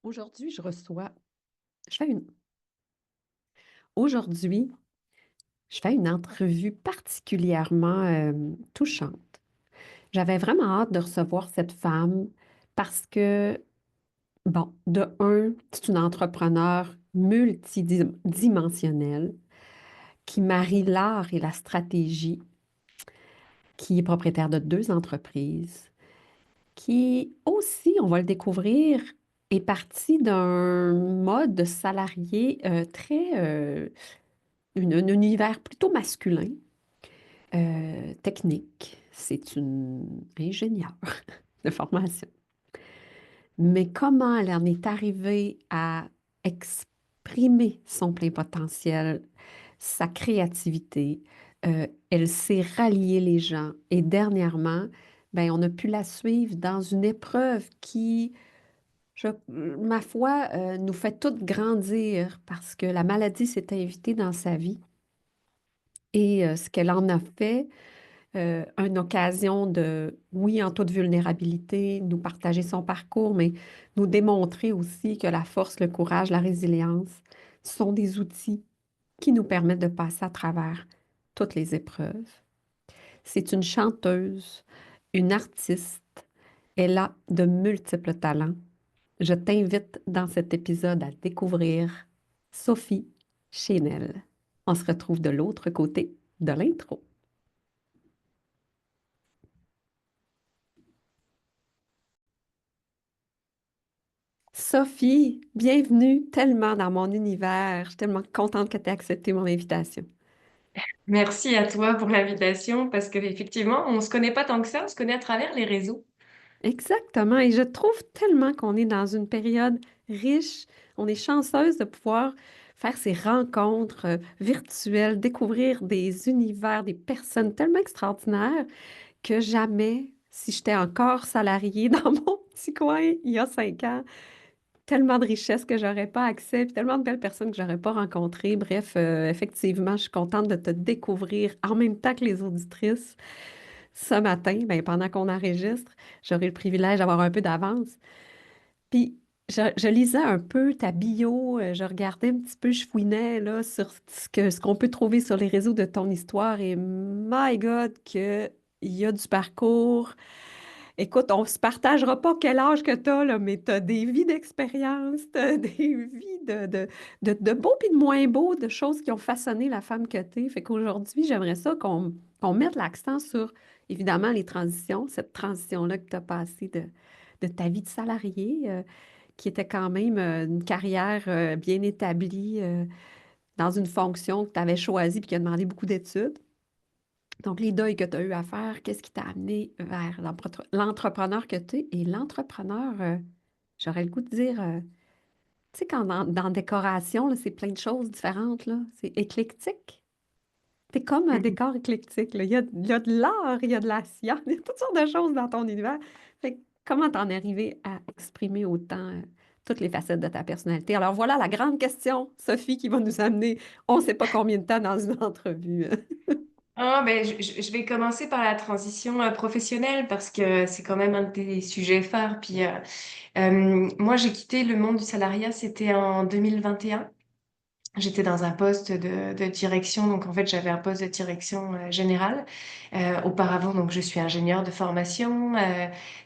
Aujourd'hui, je reçois, je fais une, aujourd'hui, je fais une entrevue particulièrement touchante. J'avais vraiment hâte de recevoir cette femme parce que, bon, de un, c'est une entrepreneure multidimensionnelle qui marie l'art et la stratégie, qui est propriétaire de deux entreprises, qui aussi, on va le découvrir, est partie d'un mode salarié un univers plutôt masculin, technique. C'est une ingénieure de formation. Mais comment elle en est arrivée à exprimer son plein potentiel, sa créativité, elle sait rallier les gens. Et dernièrement, ben, on a pu la suivre dans une épreuve qui, ma foi, nous fait toutes grandir parce que la maladie s'est invitée dans sa vie. Et ce qu'elle en a fait, une occasion de, oui, en toute vulnérabilité, nous partager son parcours, mais nous démontrer aussi que la force, le courage, la résilience sont des outils qui nous permettent de passer à travers toutes les épreuves. C'est une chanteuse, une artiste. Elle a de multiples talents. Je t'invite dans cet épisode à découvrir Sophie Chénel. On se retrouve de l'autre côté de l'intro. Sophie, bienvenue tellement dans mon univers. Je suis tellement contente que tu aies accepté mon invitation. Merci à toi pour l'invitation parce qu'effectivement, on ne se connaît pas tant que ça, on se connaît à travers les réseaux. Exactement. Et je trouve tellement qu'on est dans une période riche. On est chanceuse de pouvoir faire ces rencontres virtuelles, découvrir des univers, des personnes tellement extraordinaires que jamais, si j'étais encore salariée dans mon petit coin il y a 5 ans, tellement de richesses que j'aurais pas accès, puis tellement de belles personnes que j'aurais pas rencontrées. Bref, effectivement, je suis contente de te découvrir en même temps que les auditrices. Ce matin, ben, pendant qu'on enregistre, j'aurai le privilège d'avoir un peu d'avance. Puis, je lisais un peu ta bio, je regardais un petit peu, je fouinais là, sur ce qu'on peut trouver sur les réseaux de ton histoire et my God, qu'il y a du parcours. Écoute, on se partagera pas quel âge que tu as, là, mais tu as des vies d'expérience, tu as des vies de beaux puis de moins beaux, de choses qui ont façonné la femme que tu es. Fait qu'aujourd'hui, j'aimerais ça qu'on mette l'accent sur, évidemment, les transitions, cette transition-là que tu as passée de ta vie de salarié, qui était quand même une carrière bien établie dans une fonction que tu avais choisie puis qui a demandé beaucoup d'études. Donc, les deuils que tu as eu à faire, qu'est-ce qui t'a amené vers l'entrepreneur que tu es? Et l'entrepreneur, j'aurais le goût de dire, tu sais, quand dans décoration, là, c'est plein de choses différentes, là. C'est éclectique. T'es comme un Mhm. décor éclectique, là. Il y a de l'art, il y a de la science, il y a toutes sortes de choses dans ton univers. Fait que comment t'en es arrivé à exprimer autant toutes les facettes de ta personnalité? Alors voilà la grande question, Sophie, qui va nous amener, on ne sait pas combien de temps dans une entrevue. Ah, ben, je vais commencer par la transition professionnelle parce que c'est quand même un des sujets phares. Puis, moi, j'ai quitté le monde du salariat, c'était en 2021. J'étais dans un poste de direction, donc en fait j'avais un poste de direction générale. Auparavant, donc je suis ingénieure de formation,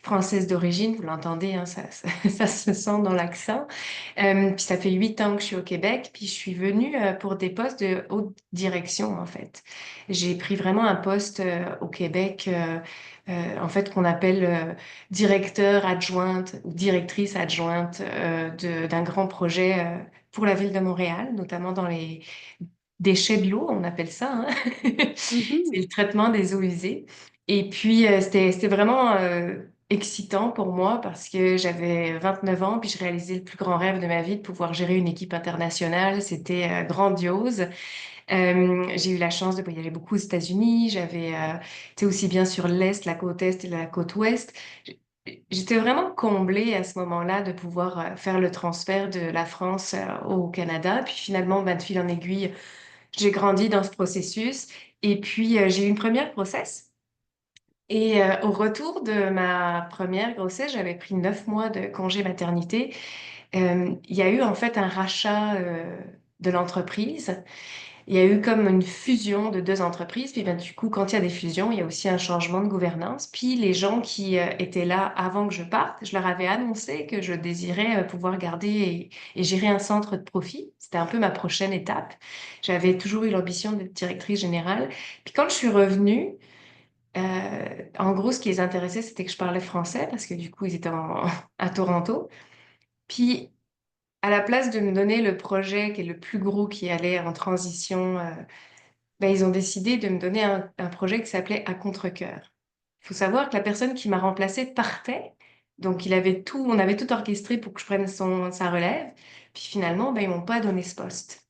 française d'origine, vous l'entendez, hein, ça se sent dans l'accent. Puis ça fait 8 ans que je suis au Québec, puis je suis venue pour des postes de haute direction en fait. J'ai pris vraiment un poste au Québec, en fait qu'on appelle directeur adjointe ou directrice adjointe d'un grand projet. Pour la ville de Montréal, notamment dans les déchets de l'eau, on appelle ça, hein. C'est Mhm. le traitement des eaux usées. Et puis, c'était vraiment excitant pour moi parce que j'avais 29 ans, puis je réalisais le plus grand rêve de ma vie, de pouvoir gérer une équipe internationale. C'était grandiose. J'ai eu la chance de voyager beaucoup aux États-Unis. J'avais été aussi bien sur l'Est, la côte Est et la côte Ouest. J'étais vraiment comblée à ce moment-là de pouvoir faire le transfert de la France au Canada. Puis finalement, ben, de fil en aiguille, j'ai grandi dans ce processus. Et puis, j'ai eu une première grossesse. Et au retour de ma première grossesse, j'avais pris 9 mois de congé maternité. Il y a eu en fait un rachat de l'entreprise. Il y a eu comme une fusion de deux entreprises. Puis ben, du coup, quand il y a des fusions, il y a aussi un changement de gouvernance. Puis les gens qui étaient là avant que je parte, je leur avais annoncé que je désirais pouvoir garder et gérer un centre de profit. C'était un peu ma prochaine étape. J'avais toujours eu l'ambition d'être directrice générale. Puis quand je suis revenue, en gros, ce qui les intéressait, c'était que je parlais français parce que du coup, ils étaient à Toronto. Puis à la place de me donner le projet qui est le plus gros qui allait en transition, ben, ils ont décidé de me donner un projet qui s'appelait À contre-cœur. Il faut savoir que la personne qui m'a remplacée partait, donc on avait tout orchestré pour que je prenne sa relève. Puis finalement, ben, ils m'ont pas donné ce poste.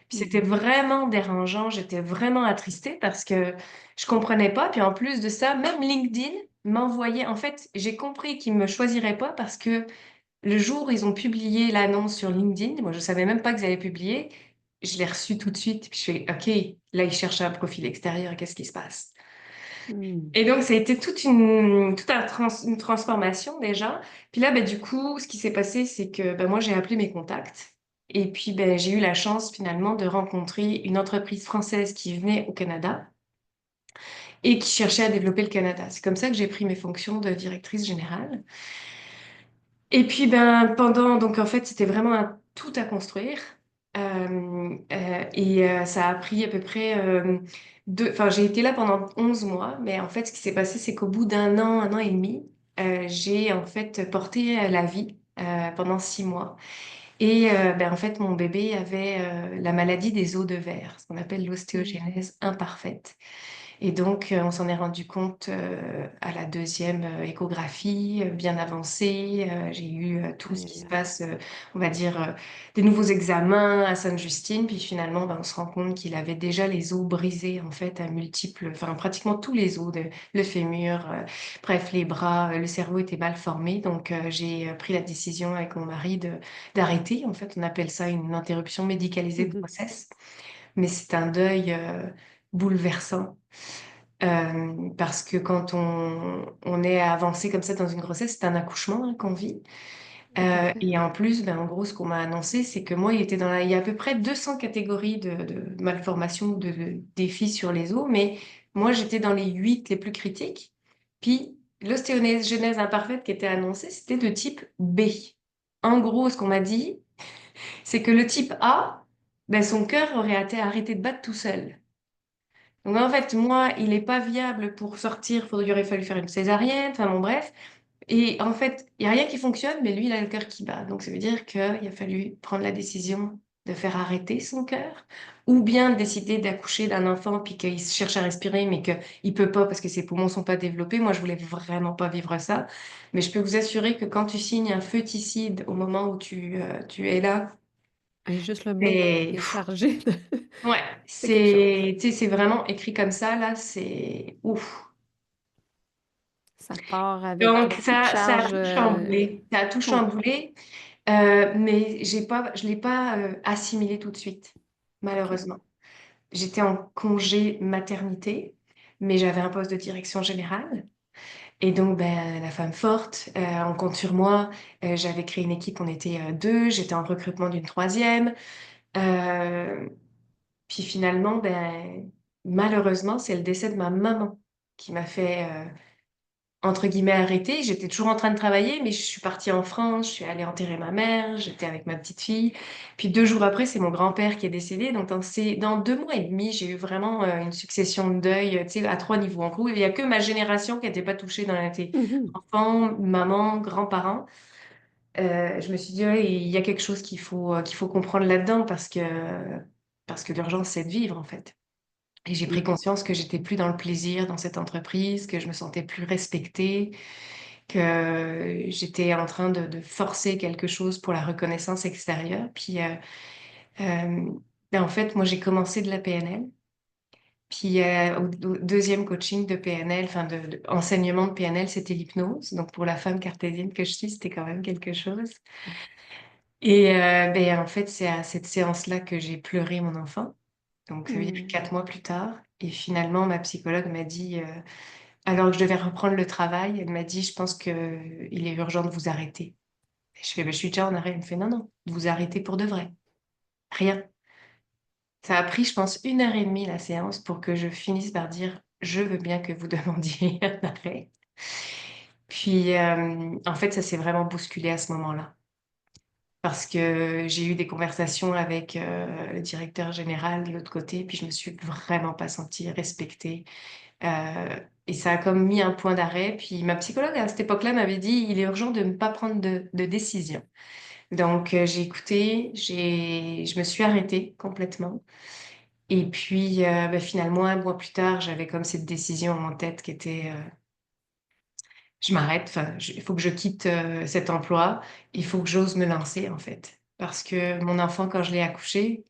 Puis c'était Mhm. vraiment dérangeant, j'étais vraiment attristée parce que je comprenais pas. Puis en plus de ça, même LinkedIn m'envoyait. En fait, j'ai compris qu'ils me choisiraient pas parce que le jour où ils ont publié l'annonce sur LinkedIn, moi je savais même pas qu'ils allaient publier, je l'ai reçu tout de suite. Puis je fais, OK, là ils cherchent un profil extérieur, qu'est-ce qui se passe? Mhm. Et donc ça a été une transformation déjà. Puis là, ben, du coup, ce qui s'est passé, c'est que ben, moi j'ai appelé mes contacts. Et puis ben, j'ai eu la chance finalement de rencontrer une entreprise française qui venait au Canada et qui cherchait à développer le Canada. C'est comme ça que j'ai pris mes fonctions de directrice générale. Et puis, ben, donc en fait, c'était vraiment un tout à construire. Ça a pris à peu près enfin, j'ai été là pendant 11 mois, mais en fait, ce qui s'est passé, c'est qu'au bout un an et demi, j'ai en fait porté la vie pendant 6 mois. Et ben, en fait, mon bébé avait la maladie des os de verre, ce qu'on appelle Mhm. l'ostéogenèse imparfaite. Et donc, on s'en est rendu compte à la deuxième échographie, bien avancée. J'ai eu tout ce Aïe, qui aïe, se aïe. passe, on va dire, des nouveaux examens à Sainte-Justine. Puis finalement, ben, on se rend compte qu'il avait déjà les os brisés, en fait, à multiples, enfin, pratiquement tous les os, le fémur, bref, les bras, le cerveau était mal formé. Donc, j'ai pris la décision avec mon mari d'arrêter. En fait, on appelle ça une interruption médicalisée de Mhm. grossesse. Mais c'est un deuil bouleversant. Parce que quand on est avancé comme ça dans une grossesse, c'est un accouchement hein, qu'on vit. Tout à fait. Et en plus, ben, en gros, ce qu'on m'a annoncé, c'est que moi, il y a à peu près 200 catégories de malformations ou de défis sur les os, mais moi, j'étais dans les 8 les plus critiques. Puis, l'ostéogenèse imparfaite qui était annoncée, c'était de type B. En gros, ce qu'on m'a dit, c'est que le type A, ben, son cœur aurait été arrêté de battre tout seul. Donc en fait, moi, il n'est pas viable pour sortir, il aurait fallu faire une césarienne, enfin bon bref. Et en fait, il n'y a rien qui fonctionne, mais lui, il a le cœur qui bat. Donc ça veut dire qu'il a fallu prendre la décision de faire arrêter son cœur, ou bien de décider d'accoucher d'un enfant, puis qu'il cherche à respirer, mais qu'il ne peut pas parce que ses poumons ne sont pas développés. Moi, je voulais vraiment pas vivre ça. Mais je peux vous assurer que quand tu signes un fœticide au moment où tu es là, Et juste le mot c'est... est chargé de... Ouais, C'est quelque chose. tu sais, c'est vraiment écrit comme ça, là, c'est ouf. Ça part avec Donc, beaucoup de ça a charges. tout chamboulé. Ça a tout Oui. chamboulé, mais je l'ai pas assimilé tout de suite, OK. malheureusement. J'étais en congé maternité, mais j'avais un poste de direction générale. Et donc, ben, la femme forte, on compte sur moi. J'avais créé une équipe, on était deux. J'étais en recrutement d'une troisième. Euh, Puis finalement, ben, malheureusement, c'est le décès de ma maman qui m'a fait entre guillemets arrêtée. J'étais toujours en train de travailler, mais je suis partie en France, je suis allée enterrer ma mère, j'étais avec ma petite fille. Puis 2 jours après, c'est mon grand-père qui est décédé. Donc dans 2 mois et demi, j'ai eu vraiment une succession de deuil, tu sais, à 3 niveaux. En gros, il n'y a que ma génération qui n'était pas touchée dans la télé. Mhm. Enfants, maman, grands-parents. Je me suis dit, ouais, il y a quelque chose qu'il faut comprendre là-dedans parce que l'urgence, c'est de vivre, en fait. Et j'ai pris Mhm. conscience que j'étais plus dans le plaisir dans cette entreprise, que je me sentais plus respectée, que j'étais en train de forcer quelque chose pour la reconnaissance extérieure. Puis, euh, ben, en fait, moi, j'ai commencé de la PNL. Puis, au deuxième coaching de PNL, enfin, enseignement de PNL, c'était l'hypnose. Donc, pour la femme cartésienne que je suis, c'était quand même quelque chose. Et ben, en fait, c'est à cette séance-là que j'ai pleuré mon enfant. Donc, ça veut dire Mhm. 4 mois plus tard. Et finalement, ma psychologue m'a dit, alors que je devais reprendre le travail, elle m'a dit, je pense qu'il est urgent de vous arrêter. Je fais, ben, je suis déjà en arrêt. Il me fait, non, non, vous arrêtez pour de vrai. Rien. Ça a pris, je pense, 1 heure et demie la séance pour que je finisse par dire, je veux bien que vous demandiez un arrêt. Puis, en fait, ça s'est vraiment bousculé à ce moment-là. Parce que j'ai eu des conversations avec le directeur général de l'autre côté, puis je me suis vraiment pas sentie respectée. Et ça a comme mis un point d'arrêt. Puis ma psychologue à cette époque-là m'avait dit, il est urgent de ne pas prendre de décision. Donc j'ai écouté, je me suis arrêtée complètement. Et puis ben, finalement, un mois plus tard, j'avais comme cette décision en tête qui était, je m'arrête, enfin, il faut que je quitte cet emploi, il faut que j'ose me lancer en fait. Parce que mon enfant, quand je l'ai accouché,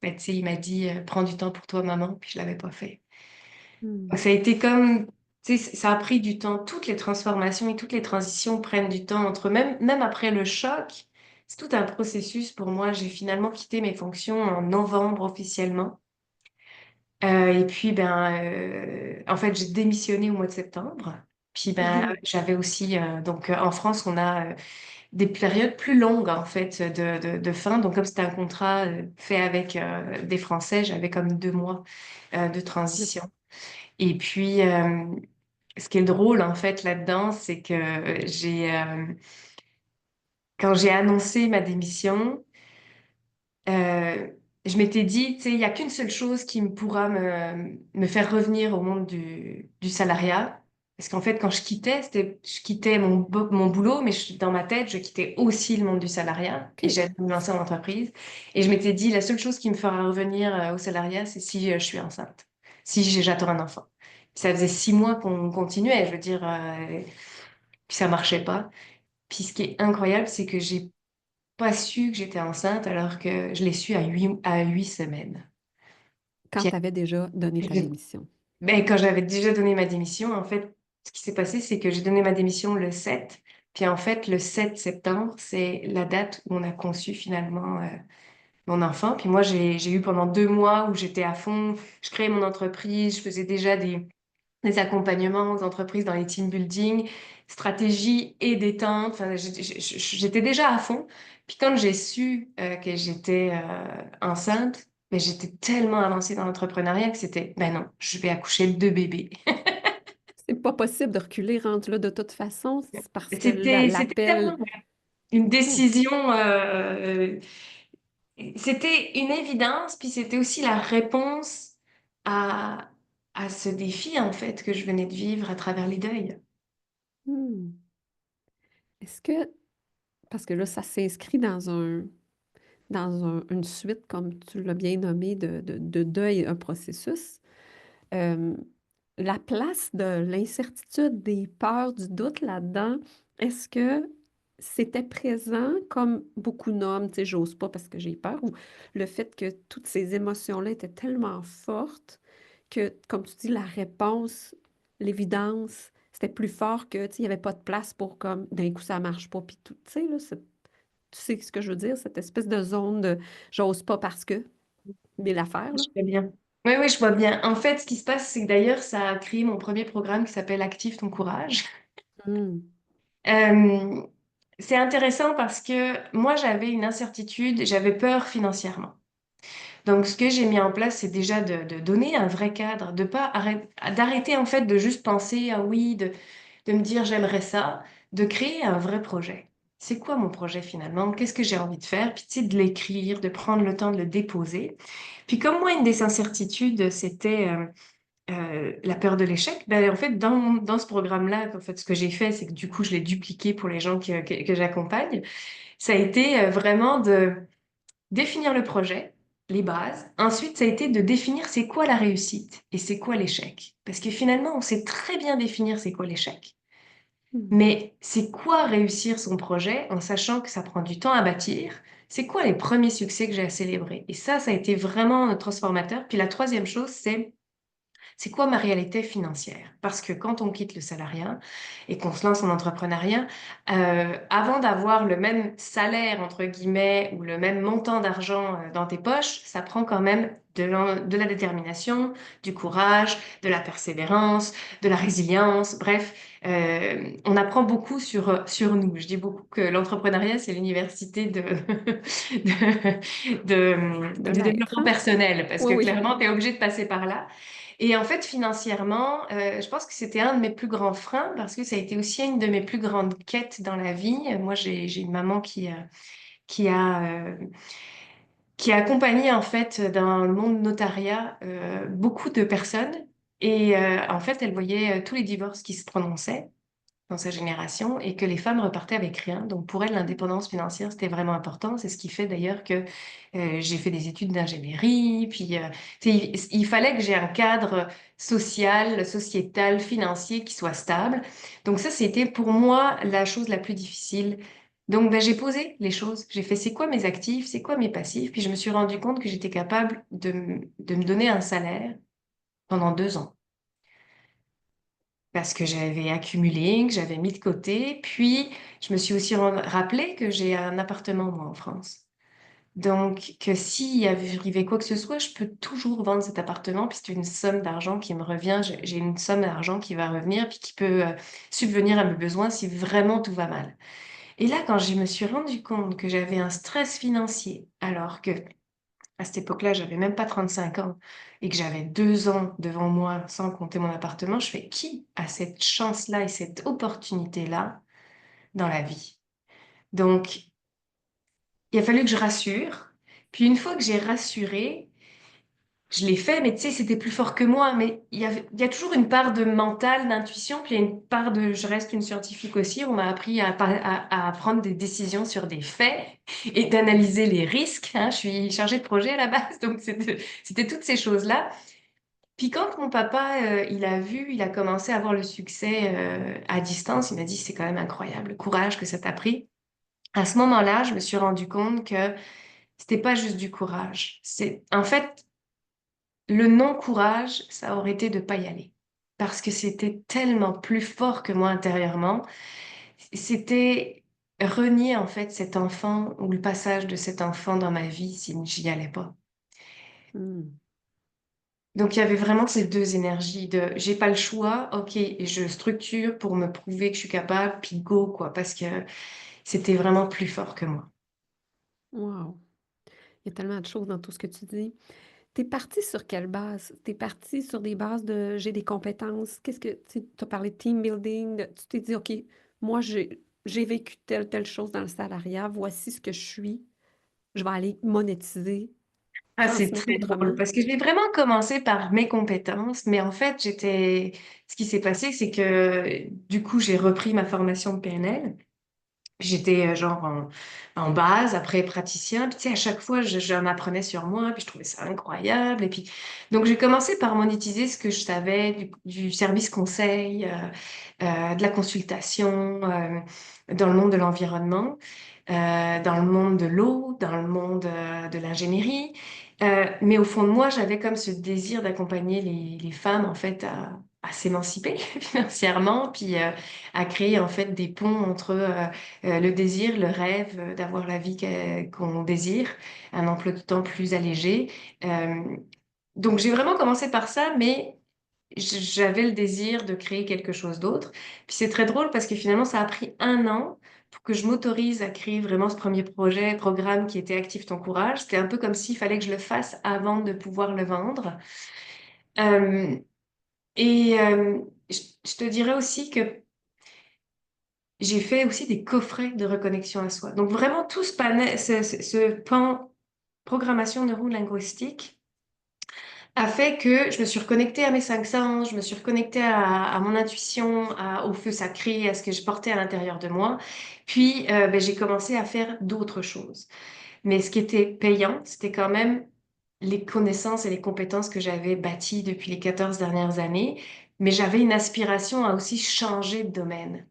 ben, tu sais, il m'a dit, prends du temps pour toi, maman, puis je l'avais pas fait. Hmm. Donc, ça a été comme, tu sais, ça a pris du temps. Toutes les transformations et toutes les transitions prennent du temps entre même après le choc. C'est tout un processus pour moi. J'ai finalement quitté mes fonctions en novembre officiellement. Et puis, ben, en fait, j'ai démissionné au mois de septembre. Puis, ben, Mhm. j'avais aussi, donc, en France, on a des périodes plus longues, en fait, de fin. Donc, comme c'était un contrat fait avec des Français, j'avais comme 2 mois de De- transition. Et puis, ce qui est drôle, en fait, là-dedans, c'est que quand j'ai annoncé ma démission, euh, je m'étais dit, tu sais, il n'y a qu'une seule chose qui me pourra me faire revenir au monde du salariat. Parce qu'en fait, quand je quittais mon boulot, mais dans ma tête, je quittais aussi le monde du salariat et OK. j'allais me lancer en entreprise. Et je m'étais dit, la seule chose qui me fera revenir au salariat, c'est si je suis enceinte, si j'attends un enfant. Ça faisait 6 mois qu'on continuait, je veux dire, puis ça marchait pas. Puis ce qui est incroyable, c'est que j'ai pas su que j'étais enceinte alors que je l'ai su à 8 semaines. Quand Puis tu avais déjà donné ta démission. ben, quand j'avais déjà donné ma démission, en fait, ce qui s'est passé, c'est que j'ai donné ma démission le 7. Puis en fait, le 7 septembre, c'est la date où on a conçu finalement mon enfant. Puis moi, j'ai eu pendant 2 mois où j'étais à fond. Je créais mon entreprise, je faisais déjà des accompagnements aux entreprises dans les team building, stratégie et détente. Enfin, j'étais déjà à fond. Puis quand j'ai su que j'étais enceinte, ben, j'étais tellement avancée dans l'entrepreneuriat que c'était, ben non, je vais accoucher de 2 bébés. C'est pas possible de reculer rendu là de toute façon, c'est parce que C'était l'appel. tellement une Hmm. décision, c'était une évidence, puis c'était aussi la réponse à, à ce défi, en fait, que je venais de vivre à travers les deuils. Hmm. Est-ce que, parce que là, ça s'inscrit une suite, comme tu l'as bien nommé, de deuil, un processus. Euh, la place de l'incertitude, des peurs, du doute là-dedans, est-ce que c'était présent comme beaucoup nomment, tu sais, j'ose pas parce que j'ai peur, ou le fait que toutes ces émotions-là étaient tellement fortes que, comme tu dis, la réponse, l'évidence, c'était plus fort que, tu sais, il n'y avait pas de place pour comme, d'un coup, ça marche pas, puis tout, tu sais, là, tu sais ce que je veux dire, cette espèce de zone de j'ose pas parce que, mais l'affaire, là. Je vois bien. Oui, oui, je vois bien. En fait, ce qui se passe, c'est que d'ailleurs, ça a créé mon premier programme qui s'appelle Active ton courage. Hmm. Euh, c'est intéressant parce que moi, j'avais une incertitude, j'avais peur financièrement. Donc, ce que j'ai mis en place, c'est déjà de donner un vrai cadre, de pas d'arrêter en fait de juste penser ah oui, de me dire j'aimerais ça, de créer un vrai projet. C'est quoi mon projet finalement? Qu'est-ce que j'ai envie de faire? Puis tu sais, de l'écrire, de prendre le temps de le déposer. Puis comme moi, une des incertitudes, c'était la peur de l'échec, ben, en fait, dans ce programme-là, en fait, ce que j'ai fait, c'est que du coup, je l'ai dupliqué pour les gens que j'accompagne. Ça a été vraiment de définir le projet, les bases. Ensuite, ça a été de définir c'est quoi la réussite et c'est quoi l'échec. Parce que finalement, on sait très bien définir c'est quoi l'échec. Hmm. Mais c'est quoi réussir son projet en sachant que ça prend du temps à bâtir? C'est quoi les premiers succès que j'ai à célébrer? Et ça a été vraiment transformateur. Puis la troisième chose, c'est quoi ma réalité financière? Parce que quand on quitte le salariat et qu'on se lance en entrepreneuriat, avant d'avoir le même salaire, entre guillemets, ou le même montant d'argent dans tes poches, ça prend quand même de la détermination, du courage, de la persévérance, de la résilience, bref, on apprend beaucoup sur nous. Je dis beaucoup que l'entrepreneuriat, c'est l'université De du l'être, développement hein? personnel, parce Oui, que oui. clairement, tu es obligé de passer par là. Et en fait, financièrement, je pense que c'était un de mes plus grands freins, parce que ça a été aussi une de mes plus grandes quêtes dans la vie. Moi, j'ai une maman qui a, euh, qui a accompagné, en fait, dans le monde notariat, beaucoup de personnes. Et en fait, elle voyait tous les divorces qui se prononçaient dans sa génération et que les femmes repartaient avec rien. Donc pour elle, l'indépendance financière, c'était vraiment important. C'est ce qui fait d'ailleurs que j'ai fait des études d'ingénierie. Puis il fallait que j'ai un cadre social, sociétal, financier qui soit stable. Donc ça, c'était pour moi la chose la plus difficile. Donc ben, j'ai posé les choses. J'ai fait c'est quoi mes actifs, c'est quoi mes passifs. Puis je me suis rendu compte que j'étais capable de me donner un salaire pendant 2 ans parce que j'avais accumulé, que j'avais mis de côté. Puis, je me suis aussi rappelé que j'ai un appartement, moi, en France. Donc, que s'il arrivait quoi que ce soit, je peux toujours vendre cet appartement, puis c'est une somme d'argent qui me revient. J'ai une somme d'argent qui va revenir, puis qui peut subvenir à mes besoins si vraiment tout va mal. Et là, quand je me suis rendu compte que j'avais un stress financier, alors que à cette époque-là, j'avais même pas 35 ans et que j'avais 2 ans devant moi sans compter mon appartement, je fais qui a cette chance-là et cette opportunité-là dans la vie? Donc, il a fallu que je rassure. Puis une fois que j'ai rassuré, je l'ai fait, mais tu sais, c'était plus fort que moi. Mais il y a toujours une part de mental, d'intuition, puis il y a une part de je reste une scientifique aussi. On m'a appris à prendre des décisions sur des faits et d'analyser les risques, hein. Je suis chargée de projet à la base, donc c'était toutes ces choses-là. Puis quand mon papa, il a vu, il a commencé à avoir le succès à distance, il m'a dit, c'est quand même incroyable le courage que ça t'a pris. À ce moment-là, je me suis rendu compte que c'était pas juste du courage. En fait, le non-courage, ça aurait été de pas y aller. Parce que c'était tellement plus fort que moi intérieurement. C'était renier, en fait, cet enfant ou le passage de cet enfant dans ma vie si j'y allais pas. Hmm. Donc, il y avait vraiment ces deux énergies de j'ai pas le choix, ok, et je structure pour me prouver que je suis capable, puis go, quoi, parce que c'était vraiment plus fort que moi. Wow. Il y a tellement de choses dans tout ce que tu dis. T'es parti sur quelle base? T'es parti sur des bases de j'ai des compétences. Qu'est-ce que tu as parlé de team building? Tu t'es dit, OK, moi, j'ai vécu telle chose dans le salariat. Voici ce que je suis. Je vais aller monétiser, Ah, c'est transmettre très drôle autrement. parce que j'ai vraiment commencé par mes compétences, mais en fait, ce qui s'est passé, c'est que du coup, j'ai repris ma formation de PNL. J'étais genre en base, après praticien. Puis tu sais, à chaque fois, j'en apprenais sur moi, puis je trouvais ça incroyable. Et puis, donc j'ai commencé par monétiser ce que je savais du service conseil, de la consultation, dans le monde de l'environnement, dans le monde de l'eau, dans le monde de l'ingénierie. Mais au fond de moi, j'avais comme ce désir d'accompagner les femmes, en fait, à s'émanciper financièrement, puis à créer, en fait, des ponts entre le désir, le rêve d'avoir la vie qu'on désire, un emploi du temps plus allégé. Euh, donc j'ai vraiment commencé par ça, mais j'avais le désir de créer quelque chose d'autre. Puis c'est très drôle parce que finalement, ça a pris 1 an pour que je m'autorise à créer vraiment ce premier projet, programme qui était Active ton courage. C'était un peu comme s'il fallait que je le fasse avant de pouvoir le vendre. Euh, et je te dirais aussi que j'ai fait aussi des coffrets de reconnexion à soi. Donc vraiment tout ce pan programmation neuro-linguistique a fait que je me suis reconnectée à mes 5 sens, je me suis reconnectée à mon intuition, au feu sacré, à ce que je portais à l'intérieur de moi. Puis ben, j'ai commencé à faire d'autres choses. Mais ce qui était payant, c'était quand même les connaissances et les compétences que j'avais bâties depuis les 14 dernières années. Mais j'avais une aspiration à aussi changer de domaine.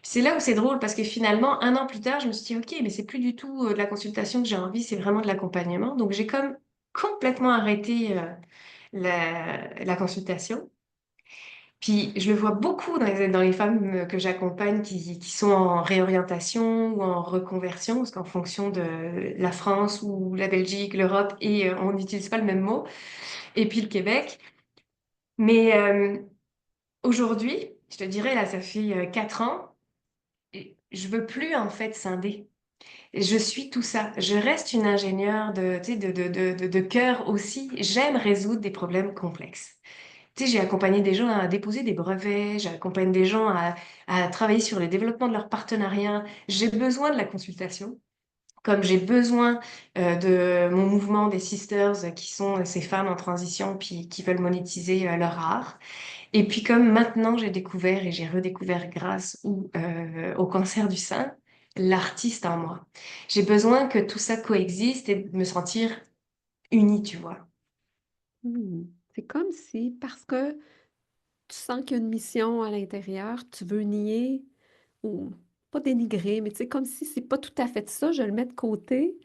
C'est là où c'est drôle parce que finalement, 1 an plus tard, je me suis dit, OK, mais c'est plus du tout de la consultation que j'ai envie, c'est vraiment de l'accompagnement. Donc j'ai comme complètement arrêté la consultation. Puis je le vois beaucoup dans les femmes que j'accompagne qui sont en réorientation ou en reconversion, parce qu'en fonction de la France ou la Belgique, l'Europe, et on n'utilise pas le même mot, et puis le Québec. Mais aujourd'hui, je te dirais, là, ça fait 4 ans, et je veux plus en fait scinder. Je suis tout ça. Je reste une ingénieure tu sais, de cœur aussi. J'aime résoudre des problèmes complexes. Tu sais, j'ai accompagné des gens à déposer des brevets, j'accompagne des gens à travailler sur le développement de leur partenariat. J'ai besoin de la consultation, comme j'ai besoin de mon mouvement des sisters, qui sont ces femmes en transition puis qui veulent monétiser leur art. Et puis comme maintenant j'ai découvert et j'ai redécouvert grâce au cancer du sein, l'artiste en moi. J'ai besoin que tout ça coexiste et de me sentir unie, tu vois. Hmm. C'est comme si, parce que tu sens qu'il y a une mission à l'intérieur, tu veux nier ou pas dénigrer, mais tu sais, comme si c'est pas tout à fait ça, je le mets de côté,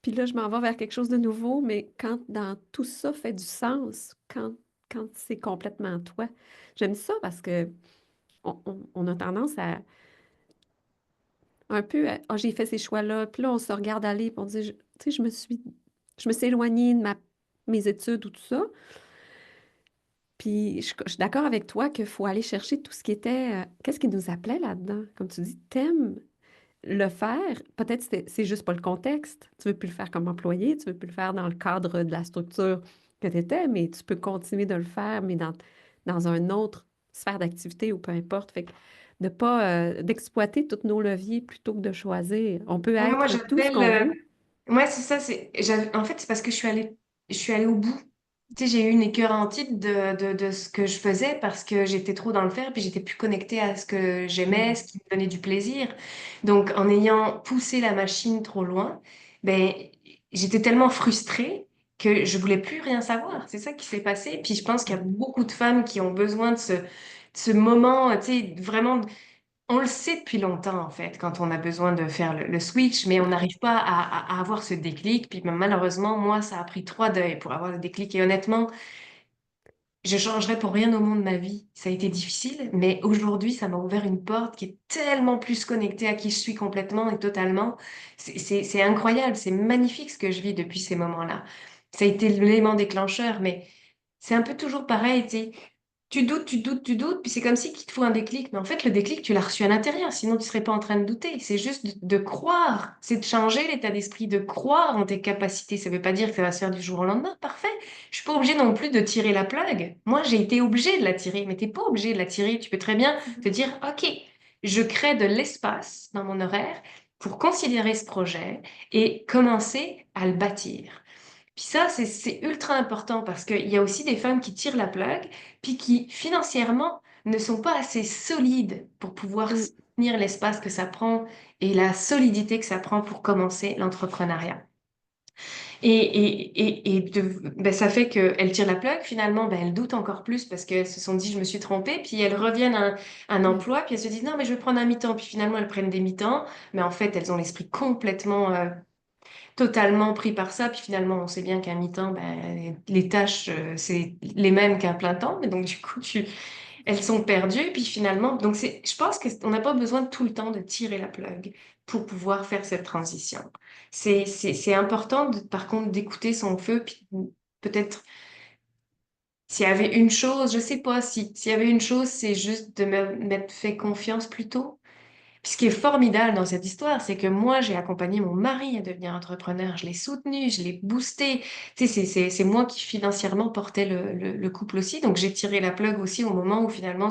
puis là, je m'en vais vers quelque chose de nouveau, mais quand dans tout ça fait du sens, quand c'est complètement toi. J'aime ça parce que on a tendance à un peu, ah, j'ai fait ces choix-là, puis là, on se regarde aller, puis on dit, tu sais, je me suis éloignée de mes études ou tout ça. Puis je suis d'accord avec toi qu'il faut aller chercher tout ce qui était, qu'est-ce qui nous appelait là-dedans? Comme tu dis, t'aimes le faire, peut-être c'est juste pas le contexte. Tu veux plus le faire comme employé, tu veux plus le faire dans le cadre de la structure que tu étais, mais tu peux continuer de le faire, mais dans un autre sphère d'activité ou peu importe. Fait que de pas d'exploiter tous nos leviers plutôt que de choisir. On peut Moi, être tout ce j'appelle. qu'on veut. Ouais, c'est ça. En fait, c'est parce que je suis allée au bout. Tu sais, j'ai eu une écœurantite de ce que je faisais parce que j'étais trop dans le faire, puis j'étais plus connectée à ce que j'aimais, Mm. ce qui me donnait du plaisir. Donc, en ayant poussé la machine trop loin, ben, j'étais tellement frustrée que je voulais plus rien savoir. C'est ça qui s'est passé. Puis je pense qu'il y a beaucoup de femmes qui ont besoin de ce moment, tu sais, vraiment. On le sait depuis longtemps, en fait, quand on a besoin de faire le switch, mais on n'arrive pas à avoir ce déclic. Puis ben, malheureusement, moi, ça a pris 3 deuils pour avoir le déclic. Et honnêtement, je changerais pour rien au monde ma vie. Ça a été difficile, mais aujourd'hui, ça m'a ouvert une porte qui est tellement plus connectée à qui je suis complètement et totalement. C'est incroyable, c'est magnifique ce que je vis depuis ces moments-là. Ça a été l'élément déclencheur, mais c'est un peu toujours pareil, tu sais. Tu doutes, tu doutes, tu doutes, puis c'est comme si qu'il te faut un déclic. Mais en fait, le déclic, tu l'as reçu à l'intérieur, sinon tu serais pas en train de douter. C'est juste de croire, c'est de changer l'état d'esprit, de croire en tes capacités. Ça veut pas dire que ça va se faire du jour au lendemain, parfait. Je suis pas obligée non plus de tirer la plug. Moi, j'ai été obligée de la tirer, mais t'es pas obligée de la tirer. Tu peux très bien te dire, OK, je crée de l'espace dans mon horaire pour considérer ce projet et commencer à le bâtir. Puis ça, c'est ultra important parce qu'il y a aussi des femmes qui tirent la plug, puis qui financièrement ne sont pas assez solides pour pouvoir Mm. soutenir l'espace que ça prend et la solidité que ça prend pour commencer l'entrepreneuriat. Ben, ça fait qu'elles tirent la plug, finalement, ben, elles doutent encore plus parce qu'elles se sont dit, je me suis trompée, puis elles reviennent à un Ouais. emploi, puis elles se disent, non, mais je vais prendre un mi-temps, puis finalement, elles prennent des mi-temps, mais en fait, elles ont l'esprit complètement totalement pris par ça. Puis finalement, on sait bien qu'à mi-temps, ben, les tâches, c'est les mêmes qu'un plein temps. Mais donc, du coup, elles sont perdues. Puis finalement, donc je pense qu'on n'a pas besoin tout le temps de tirer la plug pour pouvoir faire cette transition. C'est important, par contre, d'écouter son feu. Puis peut-être, s'il y avait une chose, je sais pas si, s'il y avait une chose, c'est juste de m'être fait confiance plus tôt. Puis ce qui est formidable dans cette histoire, c'est que moi, j'ai accompagné mon mari à devenir entrepreneur. Je l'ai soutenu, je l'ai boosté. Tu sais, c'est moi qui financièrement portais le couple aussi. Donc, j'ai tiré la plug aussi au moment où finalement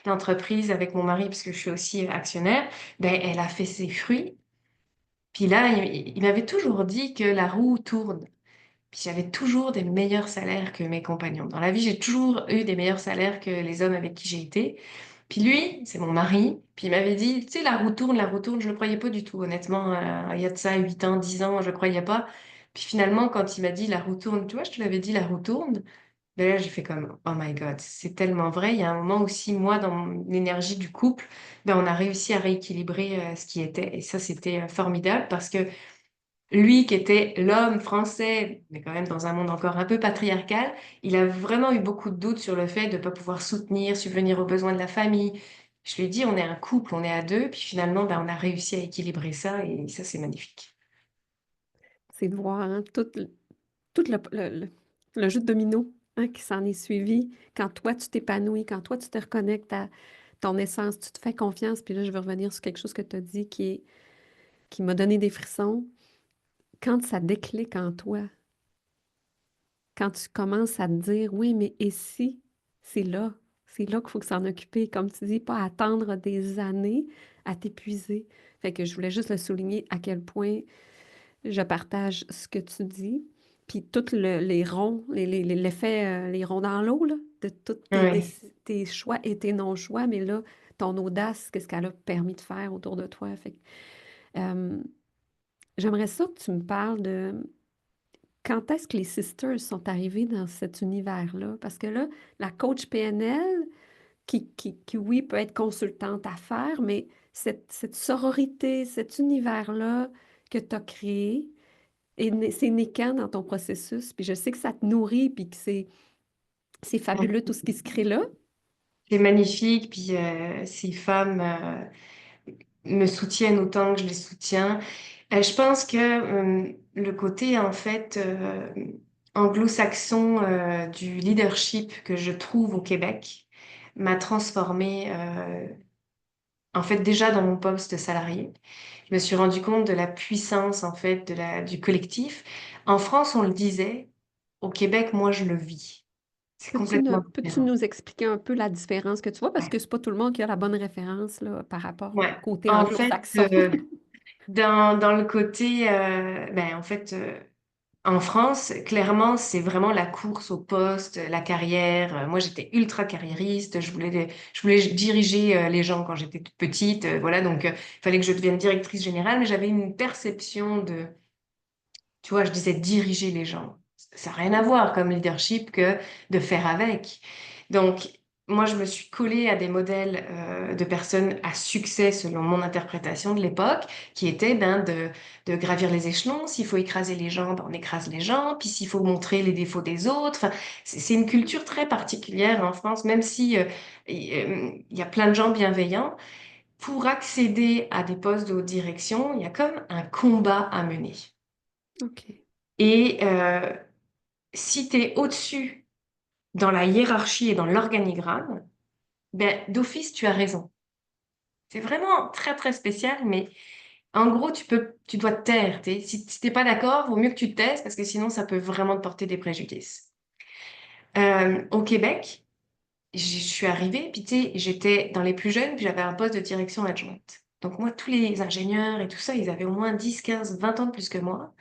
l'entreprise avec mon mari, parce que je suis aussi actionnaire, ben, elle a fait ses fruits. Puis là, il m'avait toujours dit que la roue tourne. Puis j'avais toujours des meilleurs salaires que mes compagnons. Dans la vie, j'ai toujours eu des meilleurs salaires que les hommes avec qui j'ai été. Puis lui, c'est mon mari, puis il m'avait dit, tu sais, la roue tourne, je ne le croyais pas du tout, honnêtement. Il y a de ça 8 ans, 10 ans, je ne le croyais pas. Puis finalement, quand il m'a dit la roue tourne, tu vois, je te l'avais dit, la roue tourne, ben là, j'ai fait comme, oh my God, c'est tellement vrai. Il y a un moment aussi, moi, dans l'énergie du couple, ben, on a réussi à rééquilibrer ce qui était. Et ça, c'était formidable parce que lui qui était l'homme français, mais quand même dans un monde encore un peu patriarcal, il a vraiment eu beaucoup de doutes sur le fait de ne pas pouvoir soutenir, subvenir aux besoins de la famille. Je lui ai dit, on est un couple, on est à deux, puis finalement, ben, on a réussi à équilibrer ça, et ça, c'est magnifique. C'est de voir hein, tout le jeu de domino hein, qui s'en est suivi. Quand toi, tu t'épanouis, quand toi, tu te reconnectes à ton essence, tu te fais confiance. Puis là, je vais revenir sur quelque chose que tu as dit qui m'a donné des frissons. Quand ça déclic en toi, quand tu commences à te dire, oui, mais et si, c'est là qu'il faut que s'en occuper. Comme tu dis, pas attendre des années à t'épuiser. Fait que je voulais juste le souligner à quel point je partage ce que tu dis. Puis tous les ronds, l'effet, les ronds dans l'eau, là, de tous Oui. tes choix et tes non-choix, mais là, ton audace, qu'est-ce qu'elle a permis de faire autour de toi. Fait que, euh, j'aimerais ça que tu me parles de quand est-ce que les sisters sont arrivées dans cet univers-là? Parce que là, la coach PNL, oui, peut être consultante à faire, mais cette sororité, cet univers-là que tu as créé, c'est né quand dans ton processus? Puis je sais que ça te nourrit, puis que c'est fabuleux tout ce qui se crée là. C'est magnifique, puis ces femmes me soutiennent autant que je les soutiens. Je pense que le côté en fait anglo-saxon du leadership que je trouve au Québec m'a transformée en fait déjà dans mon poste salarié. Je me suis rendu compte de la puissance en fait du collectif. En France, on le disait, au Québec, moi je le vis. C'est complètement Peux-tu différent. nous expliquer un peu la différence que tu vois? Parce Ouais. que c'est pas tout le monde qui a la bonne référence là, par rapport au Ouais. côté En fait, anglo-saxon. dans le côté, ben, en fait, en France, clairement, c'est vraiment la course au poste, la carrière. Moi, j'étais ultra carriériste. Je voulais diriger les gens quand j'étais toute petite. Voilà, donc il fallait que je devienne directrice générale, mais j'avais une perception de, tu vois, je disais diriger les gens. Ça n'a rien à voir comme leadership que de faire avec. Donc, moi, je me suis collée à des modèles de personnes à succès selon mon interprétation de l'époque, qui étaient ben, de gravir les échelons. S'il faut écraser les gens, ben, on écrase les gens. Puis s'il faut montrer les défauts des autres. Enfin, c'est une culture très particulière en France, même si il y a plein de gens bienveillants. Pour accéder à des postes de haute direction, il y a comme un combat à mener. OK. Et si tu es au-dessus dans la hiérarchie et dans l'organigramme, ben, d'office, tu as raison. C'est vraiment très, très spécial, mais en gros, tu dois te taire. Si tu n'es pas d'accord, vaut mieux que tu te taises parce que sinon, ça peut vraiment te porter des préjudices. Au Québec, je suis arrivée, puis tu sais, j'étais dans les plus jeunes, puis j'avais un poste de direction adjointe. Donc moi, tous les ingénieurs et tout ça, ils avaient au moins 10, 15, 20 ans de plus que moi.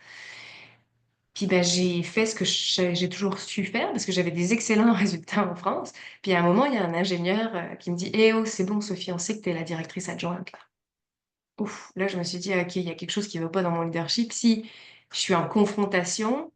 Puis ben, j'ai fait ce que j'ai toujours su faire parce que j'avais des excellents résultats en France. Puis à un moment, il y a un ingénieur qui me dit, eh oh, c'est bon, Sophie, on sait que tu es la directrice adjointe là. Ouf, là, je me suis dit, ah, ok, il y a quelque chose qui ne va pas dans mon leadership. Si je suis en confrontation,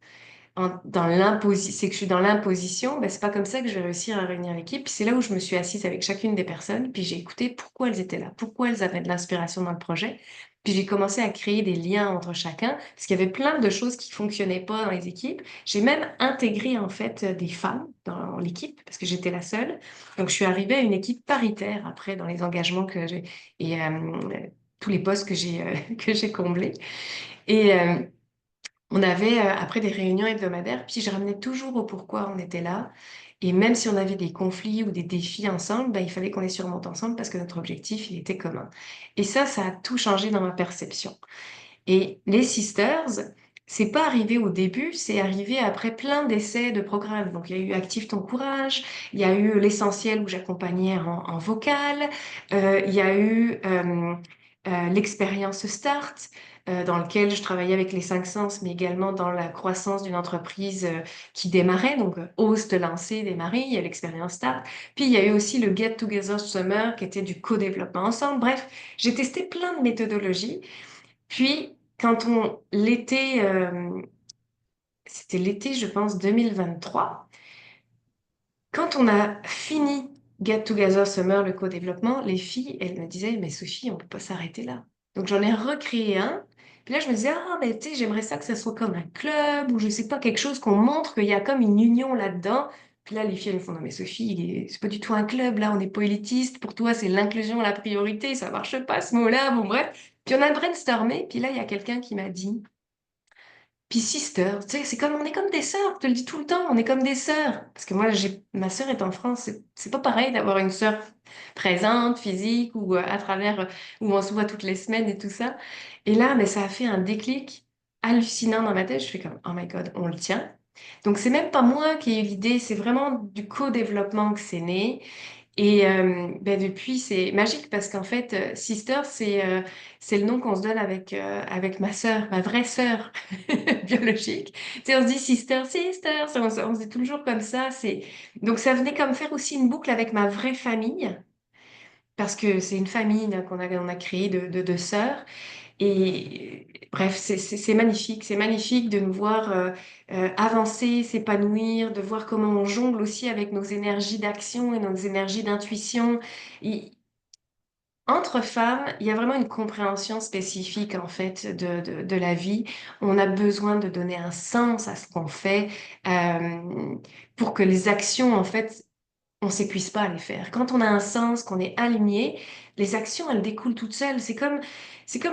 c'est que je suis dans l'imposition, ben, c'est pas comme ça que je vais réussir à réunir l'équipe. Puis c'est là où je me suis assise avec chacune des personnes, puis j'ai écouté pourquoi elles étaient là, pourquoi elles avaient de l'inspiration dans le projet. Puis j'ai commencé à créer des liens entre chacun, parce qu'il y avait plein de choses qui fonctionnaient pas dans les équipes. J'ai même intégré en fait des femmes dans l'équipe, parce que j'étais la seule. Donc je suis arrivée à une équipe paritaire après dans les engagements que j'ai et tous les postes que j'ai que j'ai comblés. Et on avait après des réunions hebdomadaires, puis je ramenais toujours au pourquoi on était là. Et même si on avait des conflits ou des défis ensemble, bah, il fallait qu'on les surmonte ensemble parce que notre objectif, il était commun. Et ça a tout changé dans ma perception. Et les Sisters, c'est pas arrivé au début, c'est arrivé après plein d'essais de programmes. Donc il y a eu Active ton courage, il y a eu l'essentiel où j'accompagnais en vocal, il y a eu l'expérience Start. Dans lequel je travaillais avec les cinq sens, mais également dans la croissance d'une entreprise qui démarrait, donc ose te lancer, démarrer, il y a l'expérience Start. Puis il y a eu aussi le Get Together Summer qui était du co-développement ensemble. Bref, j'ai testé plein de méthodologies. Puis, c'était l'été, je pense, 2023, quand on a fini Get Together Summer, le co-développement, les filles, elles me disaient, mais Sophie, on peut pas s'arrêter là. Donc j'en ai recréé un. Puis là, je me disais, ah, mais tu sais, j'aimerais ça que ça soit comme un club ou je sais pas, quelque chose qu'on montre qu'il y a comme une union là-dedans. Puis là, les filles, elles me font, non, mais Sophie, c'est pas du tout un club, là, on n'est pas élitiste. Pour toi, c'est l'inclusion la priorité, ça marche pas ce mot-là. Bon, bref. Puis on a brainstormé, puis là, il y a quelqu'un qui m'a dit, puis sister, tu sais, c'est comme, on est comme des sœurs, je te le dis tout le temps, on est comme des sœurs. Parce que moi, ma sœur est en France, c'est pas pareil d'avoir une sœur présente, physique, ou à travers, où on se voit toutes les semaines et tout ça. Et là, mais ça a fait un déclic hallucinant dans ma tête. Je fais comme, oh my God, on le tient. Donc, c'est même pas moi qui ai eu l'idée, c'est vraiment du co-développement que c'est né. Et ben depuis, c'est magique parce qu'en fait, Sister, c'est le nom qu'on se donne avec ma sœur, ma vraie sœur biologique. Tu sais, on se dit Sister, Sister, on se dit toujours comme ça. Donc ça venait comme faire aussi une boucle avec ma vraie famille parce que c'est une famille là, on a créée de sœurs. Et bref, c'est magnifique. C'est magnifique de nous voir avancer, s'épanouir, de voir comment on jongle aussi avec nos énergies d'action et nos énergies d'intuition. Et entre femmes, il y a vraiment une compréhension spécifique en fait de la vie. On a besoin de donner un sens à ce qu'on fait euh, pour que les actions en fait on s'épuise pas à les faire. Quand on a un sens, qu'on est aligné, les actions, elles découlent toutes seules. C'est comme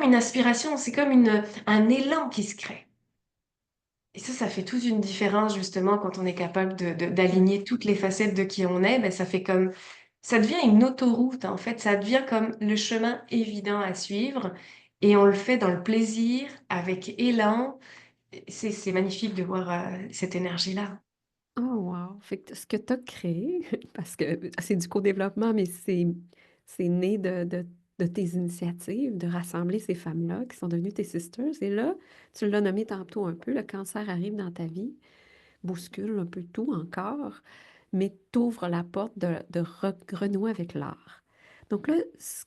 une aspiration, c'est comme un élan qui se crée. Et ça fait toute une différence justement quand on est capable d'aligner toutes les facettes de qui on est. Ben, ça devient une autoroute en fait. Ça devient comme le chemin évident à suivre. Et on le fait dans le plaisir, avec élan. C'est magnifique de voir cette énergie-là. Oh wow! Fait que ce que tu as créé, parce que c'est du co-développement, mais c'est né de tes initiatives, de rassembler ces femmes-là qui sont devenues tes sisters. Et là, tu l'as nommé tantôt un peu, le cancer arrive dans ta vie, bouscule un peu tout encore, mais t'ouvre la porte de renouer avec l'art. Donc là, ce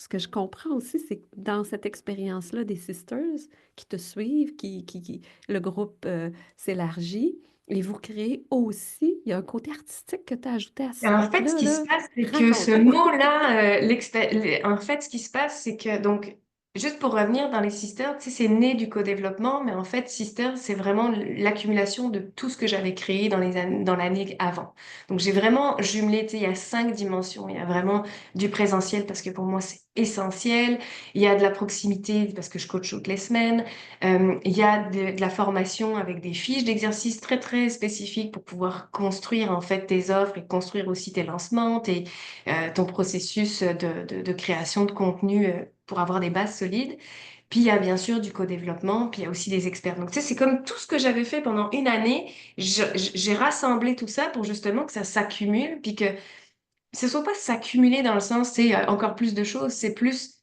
que je comprends aussi, c'est que dans cette expérience-là des sisters qui te suivent, le groupe s'élargit, et vous créez aussi, il y a un côté artistique que tu as ajouté à ça. En fait, ce Là, qui se là, passe, c'est que ce raconte-moi. mot-là, en fait, ce qui se passe, c'est que, donc, juste pour revenir dans les sisters, tu sais, c'est né du co-développement, mais en fait, sisters, c'est vraiment l'accumulation de tout ce que j'avais créé dans l'année avant. Donc, j'ai vraiment jumelé, tu sais, il y a 5 dimensions. Il y a vraiment du présentiel, parce que pour moi, c'est essentiel. Il y a de la proximité, parce que je coach toutes les semaines. Il y a de la formation avec des fiches d'exercices très, très spécifiques pour pouvoir construire en fait tes offres et construire aussi tes lancements, ton processus de création de contenu pour avoir des bases solides. Puis il y a bien sûr du co-développement, puis il y a aussi des experts. Donc tu sais, c'est comme tout ce que j'avais fait pendant une année, j'ai rassemblé tout ça pour justement que ça s'accumule, puis que ce soit pas s'accumuler dans le sens, c'est encore plus de choses, c'est plus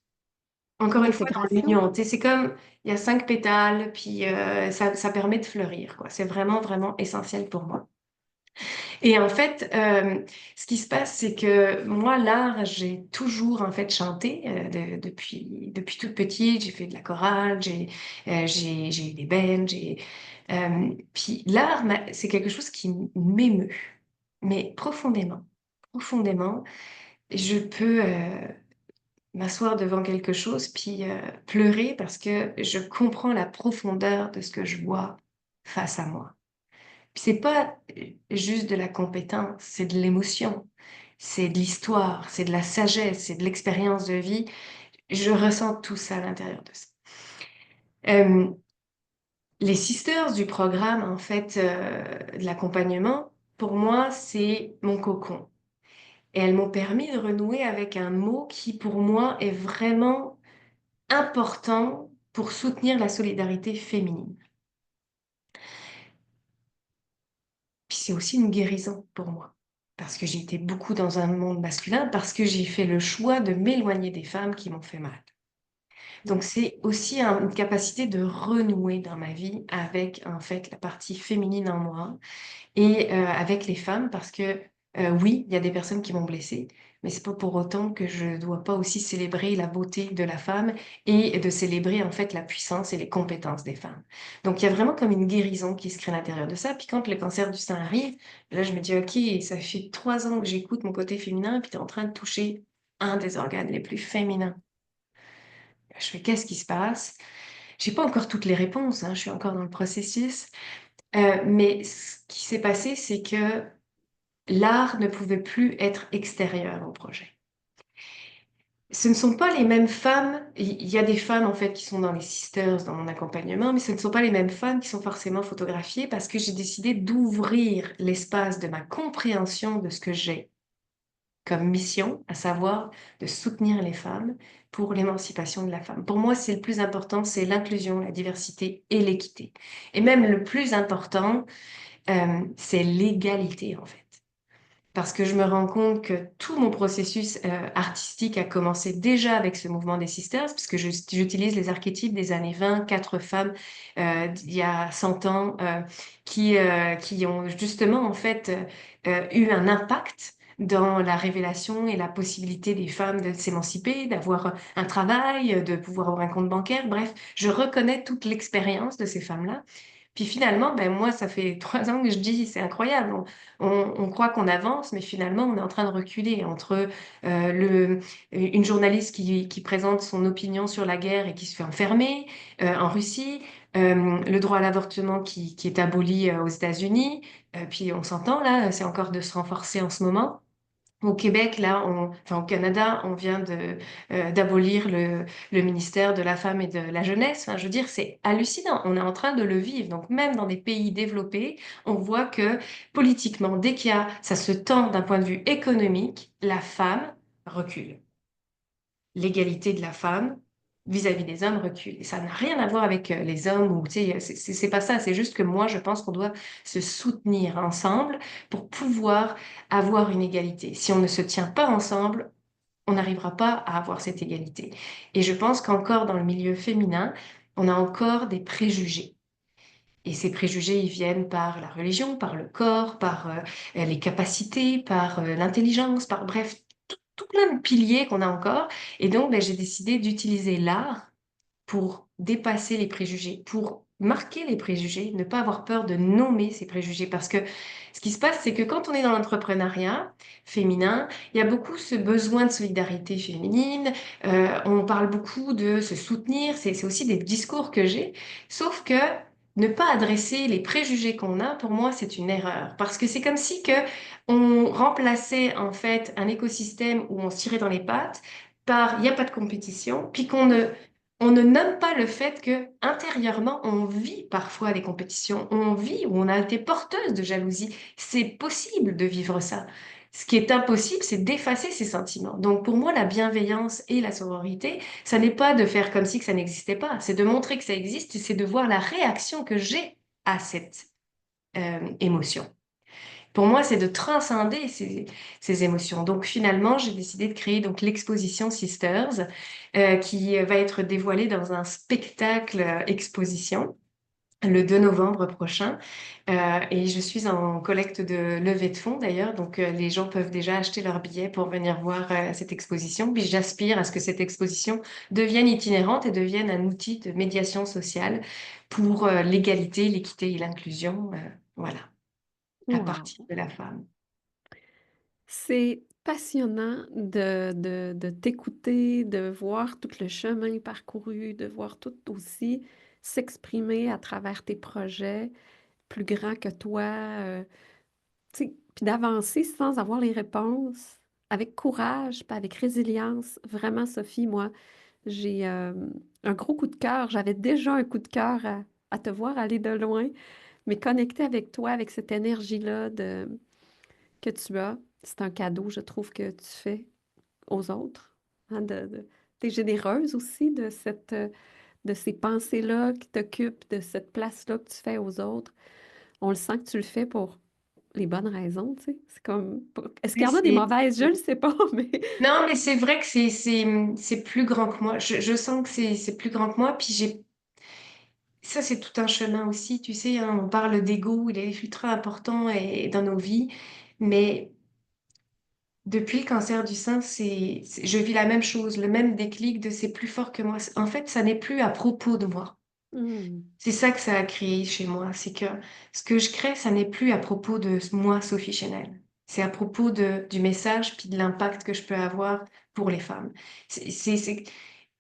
encore une fois, dans L'intégration. l'union, tu sais, c'est comme il y a 5 pétales, puis ça permet de fleurir, quoi. C'est vraiment, vraiment essentiel pour moi. Et en fait, ce qui se passe, c'est que moi, l'art, j'ai toujours en fait chanté depuis toute petite. J'ai fait de la chorale, j'ai eu des bands, puis l'art, c'est quelque chose qui m'émeut, mais profondément, profondément. Je peux m'asseoir devant quelque chose, puis pleurer parce que je comprends la profondeur de ce que je vois face à moi. Puis c'est pas juste de la compétence, c'est de l'émotion, c'est de l'histoire, c'est de la sagesse, c'est de l'expérience de vie. Je ressens tout ça à l'intérieur de ça. Euh, les sisters du programme, en fait, de l'accompagnement, pour moi, c'est mon cocon. Et elles m'ont permis de renouer avec un mot qui, pour moi, est vraiment important pour soutenir la solidarité féminine. Puis c'est aussi une guérison pour moi, parce que j'ai été beaucoup dans un monde masculin, parce que j'ai fait le choix de m'éloigner des femmes qui m'ont fait mal. Donc c'est aussi une capacité de renouer dans ma vie avec en fait la partie féminine en moi et avec les femmes parce que oui, il y a des personnes qui m'ont blessée, mais c'est pas pour autant que je ne dois pas aussi célébrer la beauté de la femme et de célébrer en fait la puissance et les compétences des femmes. Donc il y a vraiment comme une guérison qui se crée à l'intérieur de ça. Puis quand le cancer du sein arrive, là je me dis ok, ça fait 3 ans que j'écoute mon côté féminin, puis tu es en train de toucher un des organes les plus féminins. Je fais, qu'est-ce qui se passe? J'ai pas encore toutes les réponses, hein, je suis encore dans le processus. Mais ce qui s'est passé, c'est que l'art ne pouvait plus être extérieur au projet. Ce ne sont pas les mêmes femmes. Il y a des femmes en fait qui sont dans les sisters, dans mon accompagnement, mais ce ne sont pas les mêmes femmes qui sont forcément photographiées parce que j'ai décidé d'ouvrir l'espace de ma compréhension de ce que j'ai comme mission, à savoir de soutenir les femmes pour l'émancipation de la femme. Pour moi, c'est le plus important, c'est l'inclusion, la diversité et l'équité. Et même le plus important, c'est l'égalité en fait. Parce que je me rends compte que tout mon processus artistique a commencé déjà avec ce mouvement des sisters, puisque j'utilise les archétypes des années 20, quatre femmes d'il y a 100 ans qui ont justement en fait eu un impact dans la révélation et la possibilité des femmes de s'émanciper, d'avoir un travail, de pouvoir avoir un compte bancaire. Bref, je reconnais toute l'expérience de ces femmes-là. Puis finalement, ben moi, ça fait 3 ans que je dis, c'est incroyable. On croit qu'on avance, mais finalement, on est en train de reculer entre une journaliste qui présente son opinion sur la guerre et qui se fait enfermer en Russie, le droit à l'avortement qui est aboli aux États-Unis, puis on s'entend là, c'est encore de se renforcer en ce moment. Au Québec, là, enfin au Canada, on vient d'abolir le ministère de la Femme et de la Jeunesse. Enfin, je veux dire, c'est hallucinant. On est en train de le vivre. Donc, même dans des pays développés, on voit que politiquement, dès qu'il y a, ça se tend d'un point de vue économique, la femme recule. L'égalité de la femme vis-à-vis des hommes recule. Et ça n'a rien à voir avec les hommes ou, tu sais, c'est pas ça. C'est juste que moi, je pense qu'on doit se soutenir ensemble pour pouvoir avoir une égalité. Si on ne se tient pas ensemble, on n'arrivera pas à avoir cette égalité. Et je pense qu'encore dans le milieu féminin, on a encore des préjugés. Et ces préjugés, ils viennent par la religion, par le corps, par les capacités, par l'intelligence, par bref, tout plein de piliers qu'on a encore. Et donc, ben, j'ai décidé d'utiliser l'art pour dépasser les préjugés, pour marquer les préjugés, ne pas avoir peur de nommer ces préjugés. Parce que ce qui se passe, c'est que quand on est dans l'entrepreneuriat féminin, il y a beaucoup ce besoin de solidarité féminine. On parle beaucoup de se soutenir. C'est aussi des discours que j'ai. Sauf que ne pas adresser les préjugés qu'on a, pour moi, c'est une erreur. Parce que c'est comme si que on remplaçait en fait un écosystème où on se tirait dans les pattes par il n'y a pas de compétition, puis on ne nomme pas le fait que intérieurement, on vit parfois des compétitions, on vit ou on a été porteuse de jalousie. C'est possible de vivre ça. Ce qui est impossible, c'est d'effacer ces sentiments. Donc pour moi, la bienveillance et la sororité, ça n'est pas de faire comme si que ça n'existait pas, c'est de montrer que ça existe et c'est de voir la réaction que j'ai à cette émotion. Pour moi, c'est de transcender ces émotions. Donc finalement, j'ai décidé de créer donc l'exposition Sisters, qui va être dévoilée dans un spectacle exposition le 2 novembre prochain. Et je suis en collecte de levée de fonds d'ailleurs, donc les gens peuvent déjà acheter leurs billets pour venir voir cette exposition. Puis j'aspire à ce que cette exposition devienne itinérante et devienne un outil de médiation sociale pour l'égalité, l'équité et l'inclusion. Voilà, à partir Wow. de la femme. C'est passionnant de t'écouter, de voir tout le chemin parcouru, de voir tout aussi s'exprimer à travers tes projets plus grands que toi, tu sais, puis d'avancer sans avoir les réponses, avec courage, puis avec résilience. Vraiment, Sophie, moi, j'ai un gros coup de cœur. J'avais déjà un coup de cœur à te voir aller de loin, mais connecter avec toi, avec cette énergie-là que tu as, c'est un cadeau, je trouve, que tu fais aux autres. Hein, t'es généreuse aussi de ces pensées-là qui t'occupent, de cette place-là que tu fais aux autres. On le sent que tu le fais pour les bonnes raisons, tu sais. C'est comme... Est-ce qu'il Oui, y en a des mauvaises? Je ne le sais pas, mais... non, mais c'est vrai que c'est plus grand que moi. Je sens que c'est plus grand que moi. Puis ça, c'est tout un chemin aussi. Tu sais, hein, on parle d'ego, il est ultra important dans nos vies. Mais depuis le cancer du sein, je vis la même chose, le même déclic de c'est plus fort que moi. En fait, ça n'est plus à propos de moi. Hmm. C'est ça que ça a créé chez moi. C'est que ce que je crée, ça n'est plus à propos de moi, Sophie Chanel. C'est à propos du message puis de l'impact que je peux avoir pour les femmes. C'est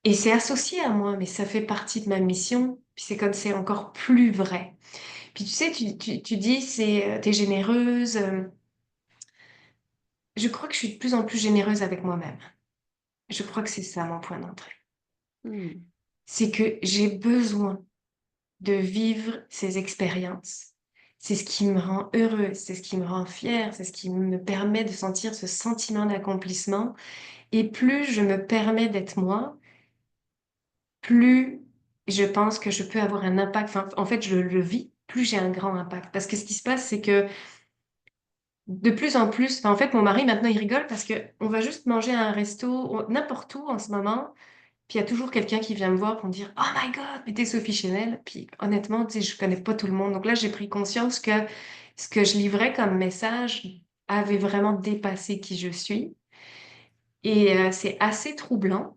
Et c'est associé à moi, mais ça fait partie de ma mission. Puis c'est comme c'est encore plus vrai. Puis tu sais, tu dis, t'es généreuse. Je crois que je suis de plus en plus généreuse avec moi-même. Je crois que c'est ça mon point d'entrée. Hmm. C'est que j'ai besoin de vivre ces expériences. C'est ce qui me rend heureuse, c'est ce qui me rend fière, c'est ce qui me permet de sentir ce sentiment d'accomplissement. Et plus je me permets d'être moi, plus je pense que je peux avoir un impact. Enfin, en fait, je le vis, plus j'ai un grand impact. Parce que ce qui se passe, c'est que de plus en plus, enfin, en fait, mon mari maintenant il rigole parce que on va juste manger à un resto n'importe où en ce moment. Puis il y a toujours quelqu'un qui vient me voir pour me dire, Oh my God, mais t'es Sophie Chanel. Puis honnêtement, tu sais, je connais pas tout le monde. Donc là, j'ai pris conscience que ce que je livrais comme message avait vraiment dépassé qui je suis. Et c'est assez troublant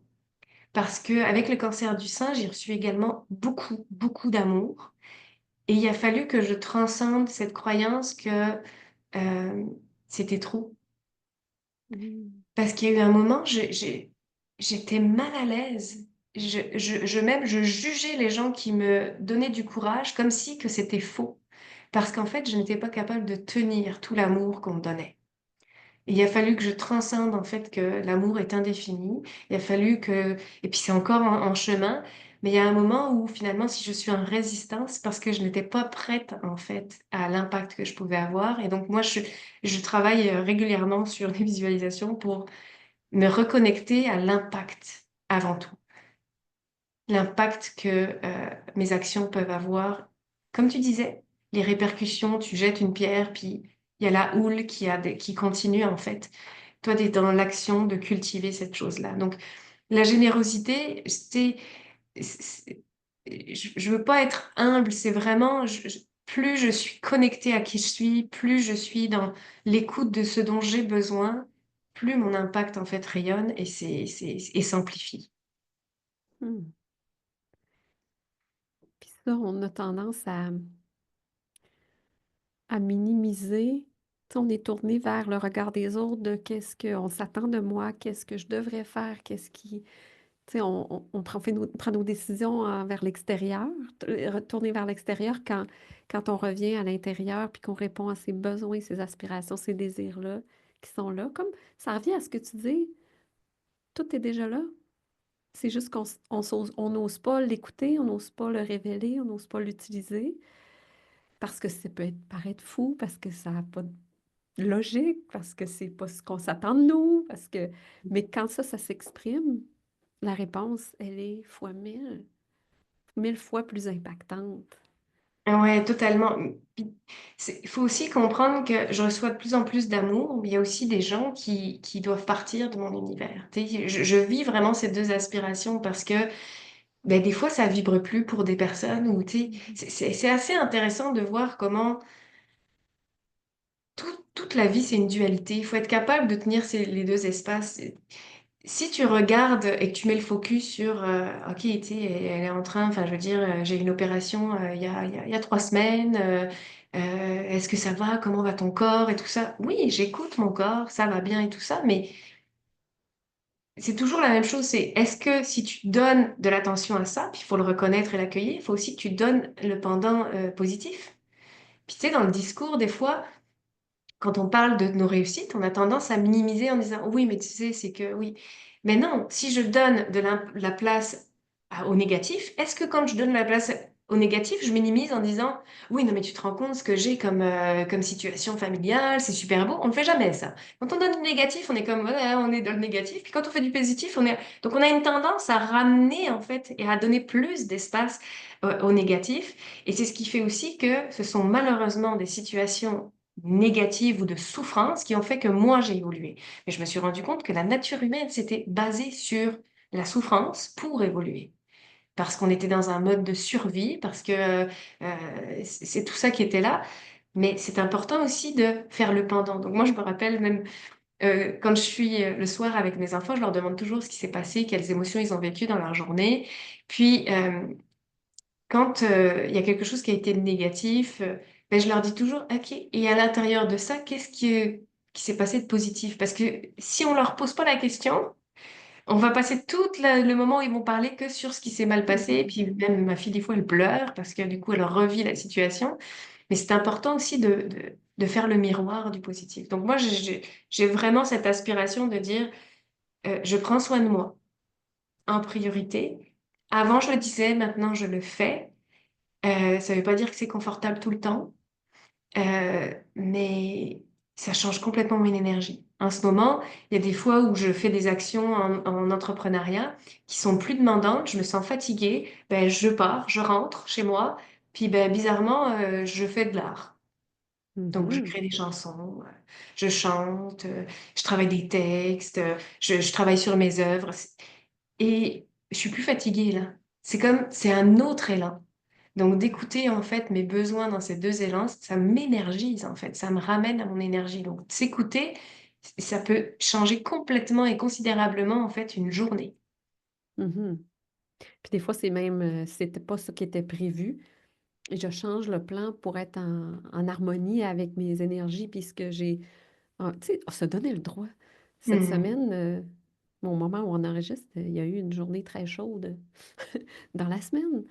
parce que avec le cancer du sein, j'ai reçu également beaucoup, beaucoup d'amour. Et il a fallu que je transcende cette croyance que euh, c'était trop. Hmm. Parce qu'il y a eu un moment, j'étais mal à l'aise. Même, je jugeais les gens qui me donnaient du courage comme si que c'était faux. Parce qu'en fait, je n'étais pas capable de tenir tout l'amour qu'on me donnait. Et il a fallu que je transcende en fait que l'amour est indéfini. Il a fallu que... Et puis c'est encore en chemin, mais il y a un moment où finalement, si je suis en résistance, c'est parce que je n'étais pas prête en fait à l'impact que je pouvais avoir. Et donc moi, je travaille régulièrement sur les visualisations pour me reconnecter à l'impact avant tout. L'impact que mes actions peuvent avoir. Comme tu disais, les répercussions, tu jettes une pierre, puis il y a la houle qui continue en fait. Toi, tu es dans l'action de cultiver cette chose-là. Donc, la générosité, je veux pas être humble, c'est vraiment, plus je suis connectée à qui je suis, plus je suis dans l'écoute de ce dont j'ai besoin, plus mon impact en fait rayonne et s'amplifie. Hmm. Puis ça, on a tendance à minimiser. Tu sais, on est tourné vers le regard des autres de qu'est-ce qu'on s'attend de moi, qu'est-ce que je devrais faire, qu'est-ce qui... Tu sais, prend nos décisions vers l'extérieur, retourner vers l'extérieur quand on revient à l'intérieur puis qu'on répond à ses besoins, ses aspirations, ces désirs-là qui sont là. Comme ça revient à ce que tu dis, tout est déjà là. C'est juste on n'ose pas l'écouter, on n'ose pas le révéler, on n'ose pas l'utiliser parce que ça peut paraître fou, parce que ça n'a pas de logique, parce que c'est pas ce qu'on s'attend de nous, parce que... Mais quand ça s'exprime, la réponse, elle est fois mille fois plus impactante. Ouais, totalement. Puis, il faut aussi comprendre que je reçois de plus en plus d'amour, mais il y a aussi des gens qui doivent partir de mon univers. Tu sais, je vis vraiment ces deux aspirations parce que ben, des fois, ça vibre plus pour des personnes où, tu sais, Mhm. c'est assez intéressant de voir comment toute la vie, c'est une dualité. Il faut être capable de tenir les deux espaces. Si tu regardes et que tu mets le focus sur, OK, tu sais, elle est en train, enfin, je veux dire, j'ai une opération il y a 3 semaines, est-ce que ça va? Comment va ton corps et tout ça? Oui, j'écoute mon corps, ça va bien et tout ça, mais c'est toujours la même chose. C'est est-ce que si tu donnes de l'attention à ça, puis il faut le reconnaître et l'accueillir, il faut aussi que tu donnes le pendant positif. Puis tu sais, dans le discours, des fois, quand on parle de nos réussites, on a tendance à minimiser en disant oui, mais tu sais, c'est que oui. Mais non, si je donne de la place au négatif, est-ce que quand je donne la place au négatif, je minimise en disant oui, non, mais tu te rends compte ce que j'ai comme situation familiale, c'est super beau. On ne fait jamais ça. Quand on donne du négatif, on est comme ouais, on est dans le négatif. Puis quand on fait du positif, on est. Donc on a une tendance à ramener en fait et à donner plus d'espace au négatif. Et c'est ce qui fait aussi que ce sont malheureusement des situations négatives ou de souffrance qui ont fait que moi j'ai évolué. Mais je me suis rendu compte que la nature humaine s'était basée sur la souffrance pour évoluer. Parce qu'on était dans un mode de survie, parce que c'est tout ça qui était là. Mais c'est important aussi de faire le pendant. Donc moi, je me rappelle même quand je suis le soir avec mes enfants, je leur demande toujours ce qui s'est passé, quelles émotions ils ont vécues dans leur journée. Puis quand il y a quelque chose qui a été négatif, ben, je leur dis toujours, OK, et à l'intérieur de ça, qui s'est passé de positif? Parce que si on leur pose pas la question, on va passer le moment où ils vont parler que sur ce qui s'est mal passé. Et Mhm. puis même ma fille, des fois, elle pleure parce que du coup, elle revit la situation. Mais c'est important aussi de faire le miroir du positif. Donc moi, j'ai vraiment cette aspiration de dire, je prends soin de moi en priorité. Avant, je le disais, maintenant, je le fais. Ça ne veut pas dire que c'est confortable tout le temps. Mais ça change complètement mon énergie. En ce moment, il y a des fois où je fais des actions en entrepreneuriat qui sont plus demandantes, je me sens fatiguée, ben, je pars, je rentre chez moi, puis ben, bizarrement, je fais de l'art. Donc, je Mhm. crée des chansons, je chante, je travaille des textes, je travaille sur mes œuvres. Et je suis plus fatiguée là. C'est un autre élan. Donc d'écouter en fait mes besoins dans ces deux élans, ça m'énergise en fait, ça me ramène à mon énergie. Donc s'écouter, ça peut changer complètement et considérablement en fait une journée. Mhm. Puis des fois, c'est même, c'était pas ce qui était prévu. Et je change le plan pour être en harmonie avec mes énergies, puis ce que j'ai. Tu sais, se donner le droit. Cette Hmm. semaine, au moment où on enregistre, il y a eu une journée très chaude dans la semaine.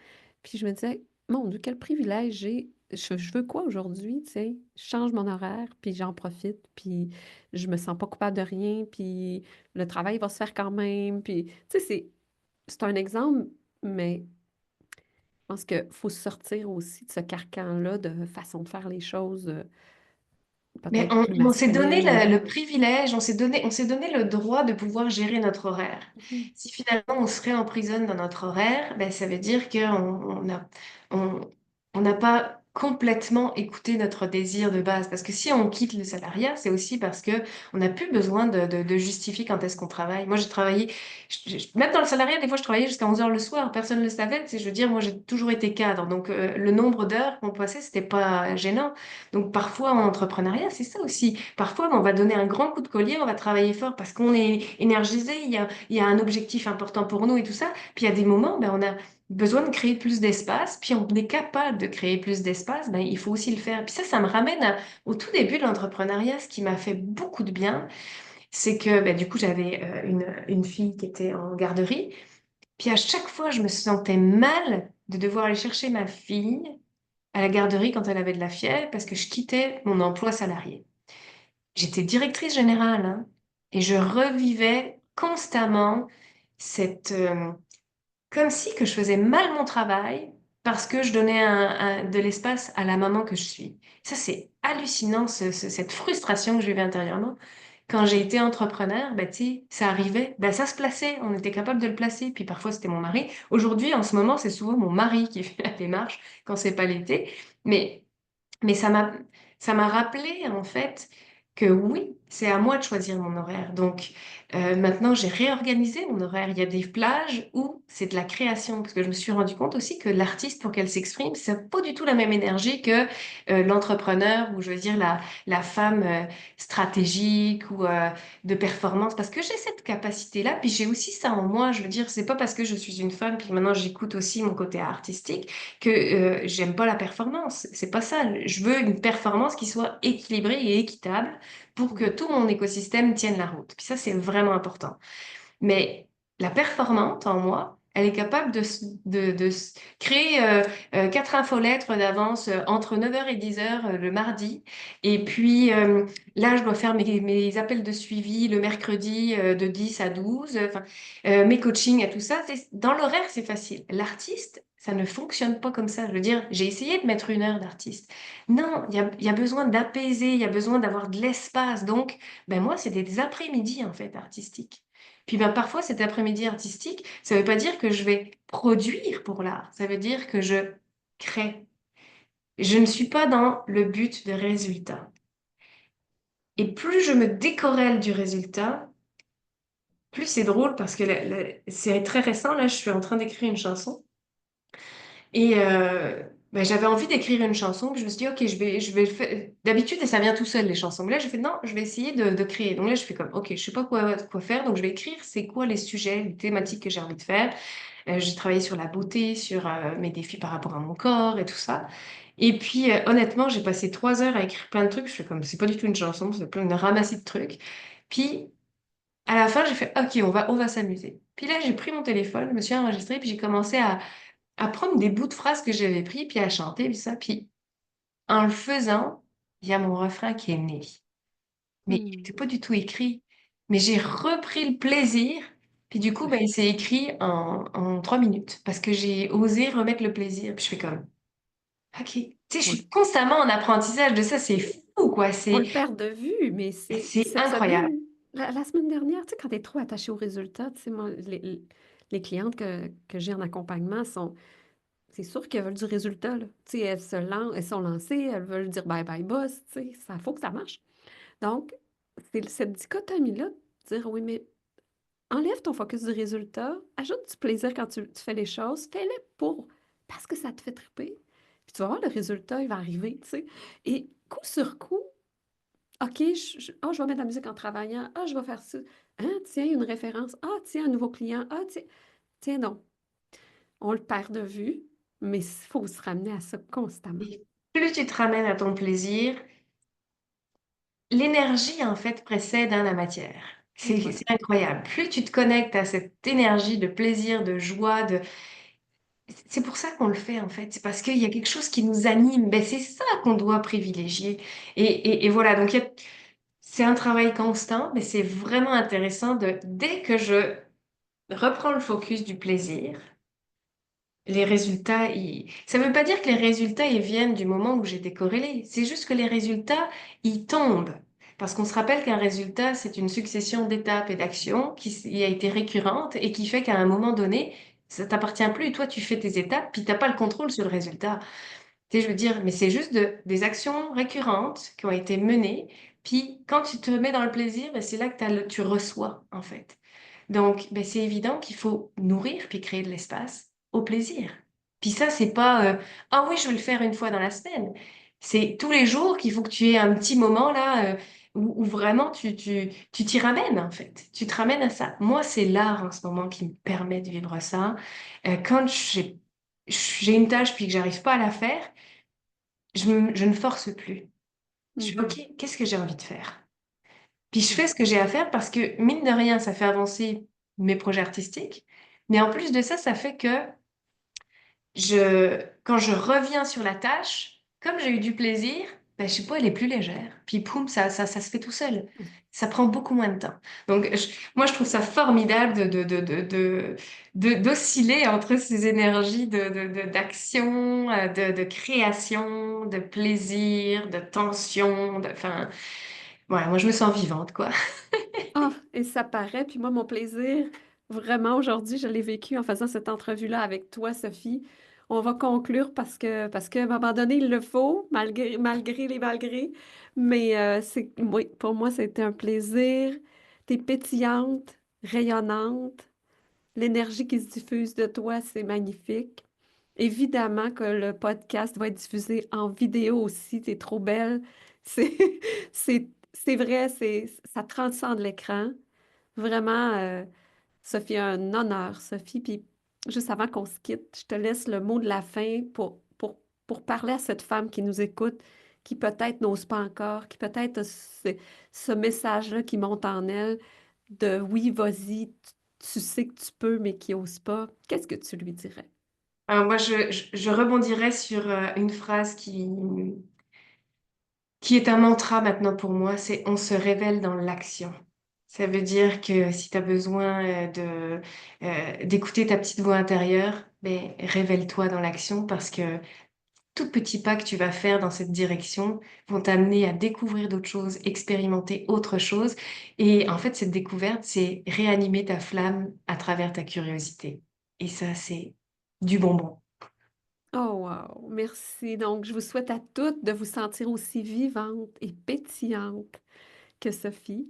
Puis je me disais, mon Dieu, quel privilège j'ai. Je veux quoi aujourd'hui, tu sais? Je change mon horaire, puis j'en profite, puis je me sens pas coupable de rien, puis le travail va se faire quand même. Puis, tu sais, c'est un exemple, mais je pense qu'il faut sortir aussi de ce carcan-là de façon de faire les choses Mais peut-être plus on s'est donné masculine. le privilège, on s'est donné le droit de pouvoir gérer notre horaire. Mhm. Si finalement on se réemprisonne dans notre horaire, ben, ça veut dire on, on n'a pas complètement écouté notre désir de base. Parce que si on quitte le salariat, c'est aussi parce que on n'a plus besoin de justifier quand est-ce qu'on travaille. Moi, j'ai travaillé, même dans le salariat, des fois, je travaillais jusqu'à 11 heures le soir. Personne ne le savait. Tu sais, je veux dire, moi, j'ai toujours été cadre. Donc, le nombre d'heures qu'on passait, c'était pas gênant. Donc parfois en entrepreneuriat, c'est ça aussi. Parfois, on va donner un grand coup de collier, on va travailler fort parce qu'on est énergisé, il y a un objectif important pour nous et tout ça. Puis il y a des moments, ben, on a besoin de créer plus d'espace, puis on est capable de créer plus d'espace, ben, il faut aussi le faire. Puis ça me ramène au tout début de l'entrepreneuriat, ce qui m'a fait beaucoup de bien, c'est que ben, du coup, j'avais une fille qui était en garderie, puis à chaque fois, je me sentais mal de devoir aller chercher ma fille à la garderie quand elle avait de la fièvre parce que je quittais mon emploi salarié. J'étais directrice générale, hein, et je revivais constamment cette, comme si que je faisais mal mon travail parce que je donnais de l'espace à la maman que je suis. Ça, c'est hallucinant, cette frustration que je vivais intérieurement. Quand j'ai été entrepreneur, ben, tu sais, ça arrivait, ben, ça se plaçait, on était capable de le placer, puis parfois c'était mon mari. Aujourd'hui, en ce moment, c'est souvent mon mari qui fait la démarche quand c'est pas l'été, mais mais ça m'a rappelé en fait que oui, c'est à moi de choisir mon horaire. Donc maintenant, j'ai réorganisé mon horaire. Il y a des plages où c'est de la création, parce que je me suis rendu compte aussi que l'artiste, pour qu'elle s'exprime, ça n'a pas du tout la même énergie que l'entrepreneur ou je veux dire la femme stratégique ou de performance, parce que j'ai cette capacité-là, puis j'ai aussi ça en moi. Je veux dire, c'est pas parce que je suis une femme, puis maintenant j'écoute aussi mon côté artistique que j'aime pas la performance. C'est pas ça. Je veux une performance qui soit équilibrée et équitable pour que Mhm. tout mon écosystème tienne la route. Puis ça, c'est vraiment important. Mais la performante en moi, elle est capable de créer quatre infolettres d'avance entre 9 heures et 10 heures le mardi. Et puis là, je dois faire mes appels de suivi le mercredi de 10 à 12, enfin, mes coachings et tout ça. Dans l'horaire, c'est facile. L'artiste, ça ne fonctionne pas comme ça. Je veux dire, j'ai essayé de mettre 1 heure d'artiste. Non, il y a besoin d'apaiser, il y a besoin d'avoir de l'espace. Donc, ben moi, c'est des après-midi, en fait, artistiques. Puis ben, parfois, cet après-midi artistique, ça ne veut pas dire que je vais produire pour l'art, ça veut dire que je crée. Je ne suis pas dans le but de résultat. Et plus je me décorrèle du résultat, plus c'est drôle parce que c'est très récent, là, je suis en train d'écrire une chanson. Et ben, j'avais envie d'écrire une chanson, puis je me suis dit, OK, je vais le faire. D'habitude, ça vient tout seul, les chansons. Mais là, j'ai fait, non, je vais essayer de créer. Donc là, je fais comme, OK, je sais pas quoi faire, donc je vais écrire c'est quoi les sujets, les thématiques que j'ai envie de faire. J'ai travaillé sur la beauté, sur mes défis par rapport à mon corps et tout ça. Et puis, honnêtement, j'ai passé 3 heures à écrire plein de trucs. Je fais comme, c'est pas du tout une chanson, c'est plein une ramassée de trucs. Puis, à la fin, j'ai fait, OK, on va s'amuser. Puis là, j'ai pris mon téléphone, je me suis enregistrée, puis j'ai commencé à prendre des bouts de phrases que j'avais pris, puis à chanter, puis ça. Puis en le faisant, il y a mon refrain qui est né. Mais il Hmm. n'était pas du tout écrit. Mais j'ai repris le plaisir. Puis du coup, ben, il s'est écrit en 3 minutes parce que j'ai osé remettre le plaisir. Puis je fais comme, OK. Tu sais, je On, le suis constamment en apprentissage de ça. C'est fou, quoi. on le perd de vue, mais C'est cette incroyable. semaine, la semaine dernière, tu sais, quand tu es trop attaché aux résultats, tu sais, moi, les clientes que j'ai en accompagnement sont, c'est sûr qu'elles veulent du résultat, là. Tu sais, elles sont lancées, elles veulent dire bye bye boss, tu sais, ça faut que ça marche. Donc, c'est cette dichotomie-là, de dire oui, mais enlève ton focus du résultat, ajoute du plaisir quand tu fais les choses, fais-les pour, parce que ça te fait triper. Puis tu vas voir, le résultat, il va arriver, tu sais. Et coup sur coup, OK, je vais mettre de la musique en travaillant. Ah, je vais faire ça. Hein, tiens, une référence. Ah, tiens, un nouveau client. Ah, tiens, tiens, non. On le perd de vue, mais il faut se ramener à ça constamment. Et plus tu te ramènes à ton plaisir, l'énergie, en fait, précède hein, la matière. Et voilà. C'est incroyable. Plus tu te connectes à cette énergie de plaisir, de joie, de... C'est pour ça qu'on le fait, en fait. C'est parce qu'il y a quelque chose qui nous anime. Ben, c'est ça qu'on doit privilégier. Et voilà, donc c'est un travail constant, mais c'est vraiment intéressant de, dès que je reprends le focus du plaisir, les résultats, ça ne veut pas dire que les résultats, ils viennent du moment où j'ai décorrélé. C'est juste que les résultats, ils tombent. Parce qu'on se rappelle qu'un résultat, c'est une succession d'étapes et d'actions qui a été récurrente et qui fait qu'à un moment donné, ça t'appartient plus. Toi, tu fais tes étapes, puis t'as pas le contrôle sur le résultat. Tu sais, je veux dire, mais c'est juste des actions récurrentes qui ont été menées. Puis quand tu te mets dans le plaisir, ben, c'est là que tu reçois, en fait. Donc, ben, c'est évident qu'il faut nourrir puis créer de l'espace au plaisir. Puis ça, c'est pas ah oui, je vais le faire une fois dans la semaine. C'est tous les jours qu'il faut que tu aies un petit moment là où vraiment tu t'y ramènes en fait. Tu te ramènes à ça. Moi, c'est l'art en ce moment qui me permet de vivre ça. Quand j'ai une tâche puis que j'arrive pas à la faire, je ne force plus. Je fais Mhm. OK, qu'est-ce que j'ai envie de faire? Puis je fais ce que j'ai à faire parce que, mine de rien, ça fait avancer mes projets artistiques. Mais en plus de ça, ça fait que quand je reviens sur la tâche, comme j'ai eu du plaisir, ben, je sais pas, elle est plus légère. Puis poum, ça se fait tout seul. Ça prend beaucoup moins de temps. Donc, moi, je trouve ça formidable d'osciller entre ces énergies d'action, de création, de plaisir, de tension. Enfin, ouais, moi, je me sens vivante, quoi. Ah, et ça paraît. Puis moi, mon plaisir, vraiment, aujourd'hui, je l'ai vécu en faisant cette entrevue-là avec toi, Sophie. On va conclure parce qu'à un moment donné, il le faut, malgré les malgrés. Mais oui, pour moi, c'était un plaisir. T'es pétillante, rayonnante. L'énergie qui se diffuse de toi, c'est magnifique. Évidemment que le podcast va être diffusé en vidéo aussi. T'es trop belle. C'est, c'est vrai, ça transcende l'écran. Vraiment, Sophie, un honneur, Sophie. Puis, juste avant qu'on se quitte, je te laisse le mot de la fin pour parler à cette femme qui nous écoute, qui peut-être n'ose pas encore, qui peut-être a ce message-là qui monte en elle de oui, vas-y, tu sais que tu peux, mais qui n'ose pas. Qu'est-ce que tu lui dirais? Alors moi, je rebondirais sur une phrase qui est un mantra maintenant pour moi, c'est on se révèle dans l'action. Ça veut dire que si tu as besoin d'écouter ta petite voix intérieure, ben, révèle-toi dans l'action parce que tout petit pas que tu vas faire dans cette direction vont t'amener à découvrir d'autres choses, expérimenter autre chose. Et en fait, cette découverte, c'est réanimer ta flamme à travers ta curiosité. Et ça, c'est du bonbon. Oh, wow, merci. Donc, je vous souhaite à toutes de vous sentir aussi vivante et pétillante que Sophie.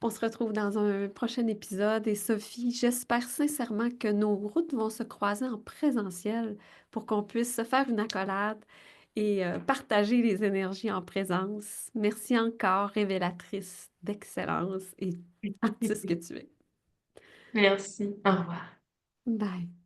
On se retrouve dans un prochain épisode et Sophie, j'espère sincèrement que nos routes vont se croiser en présentiel pour qu'on puisse se faire une accolade et partager les énergies en présence. Merci encore, révélatrice d'excellence et artiste que tu es. Merci. Au revoir. Bye.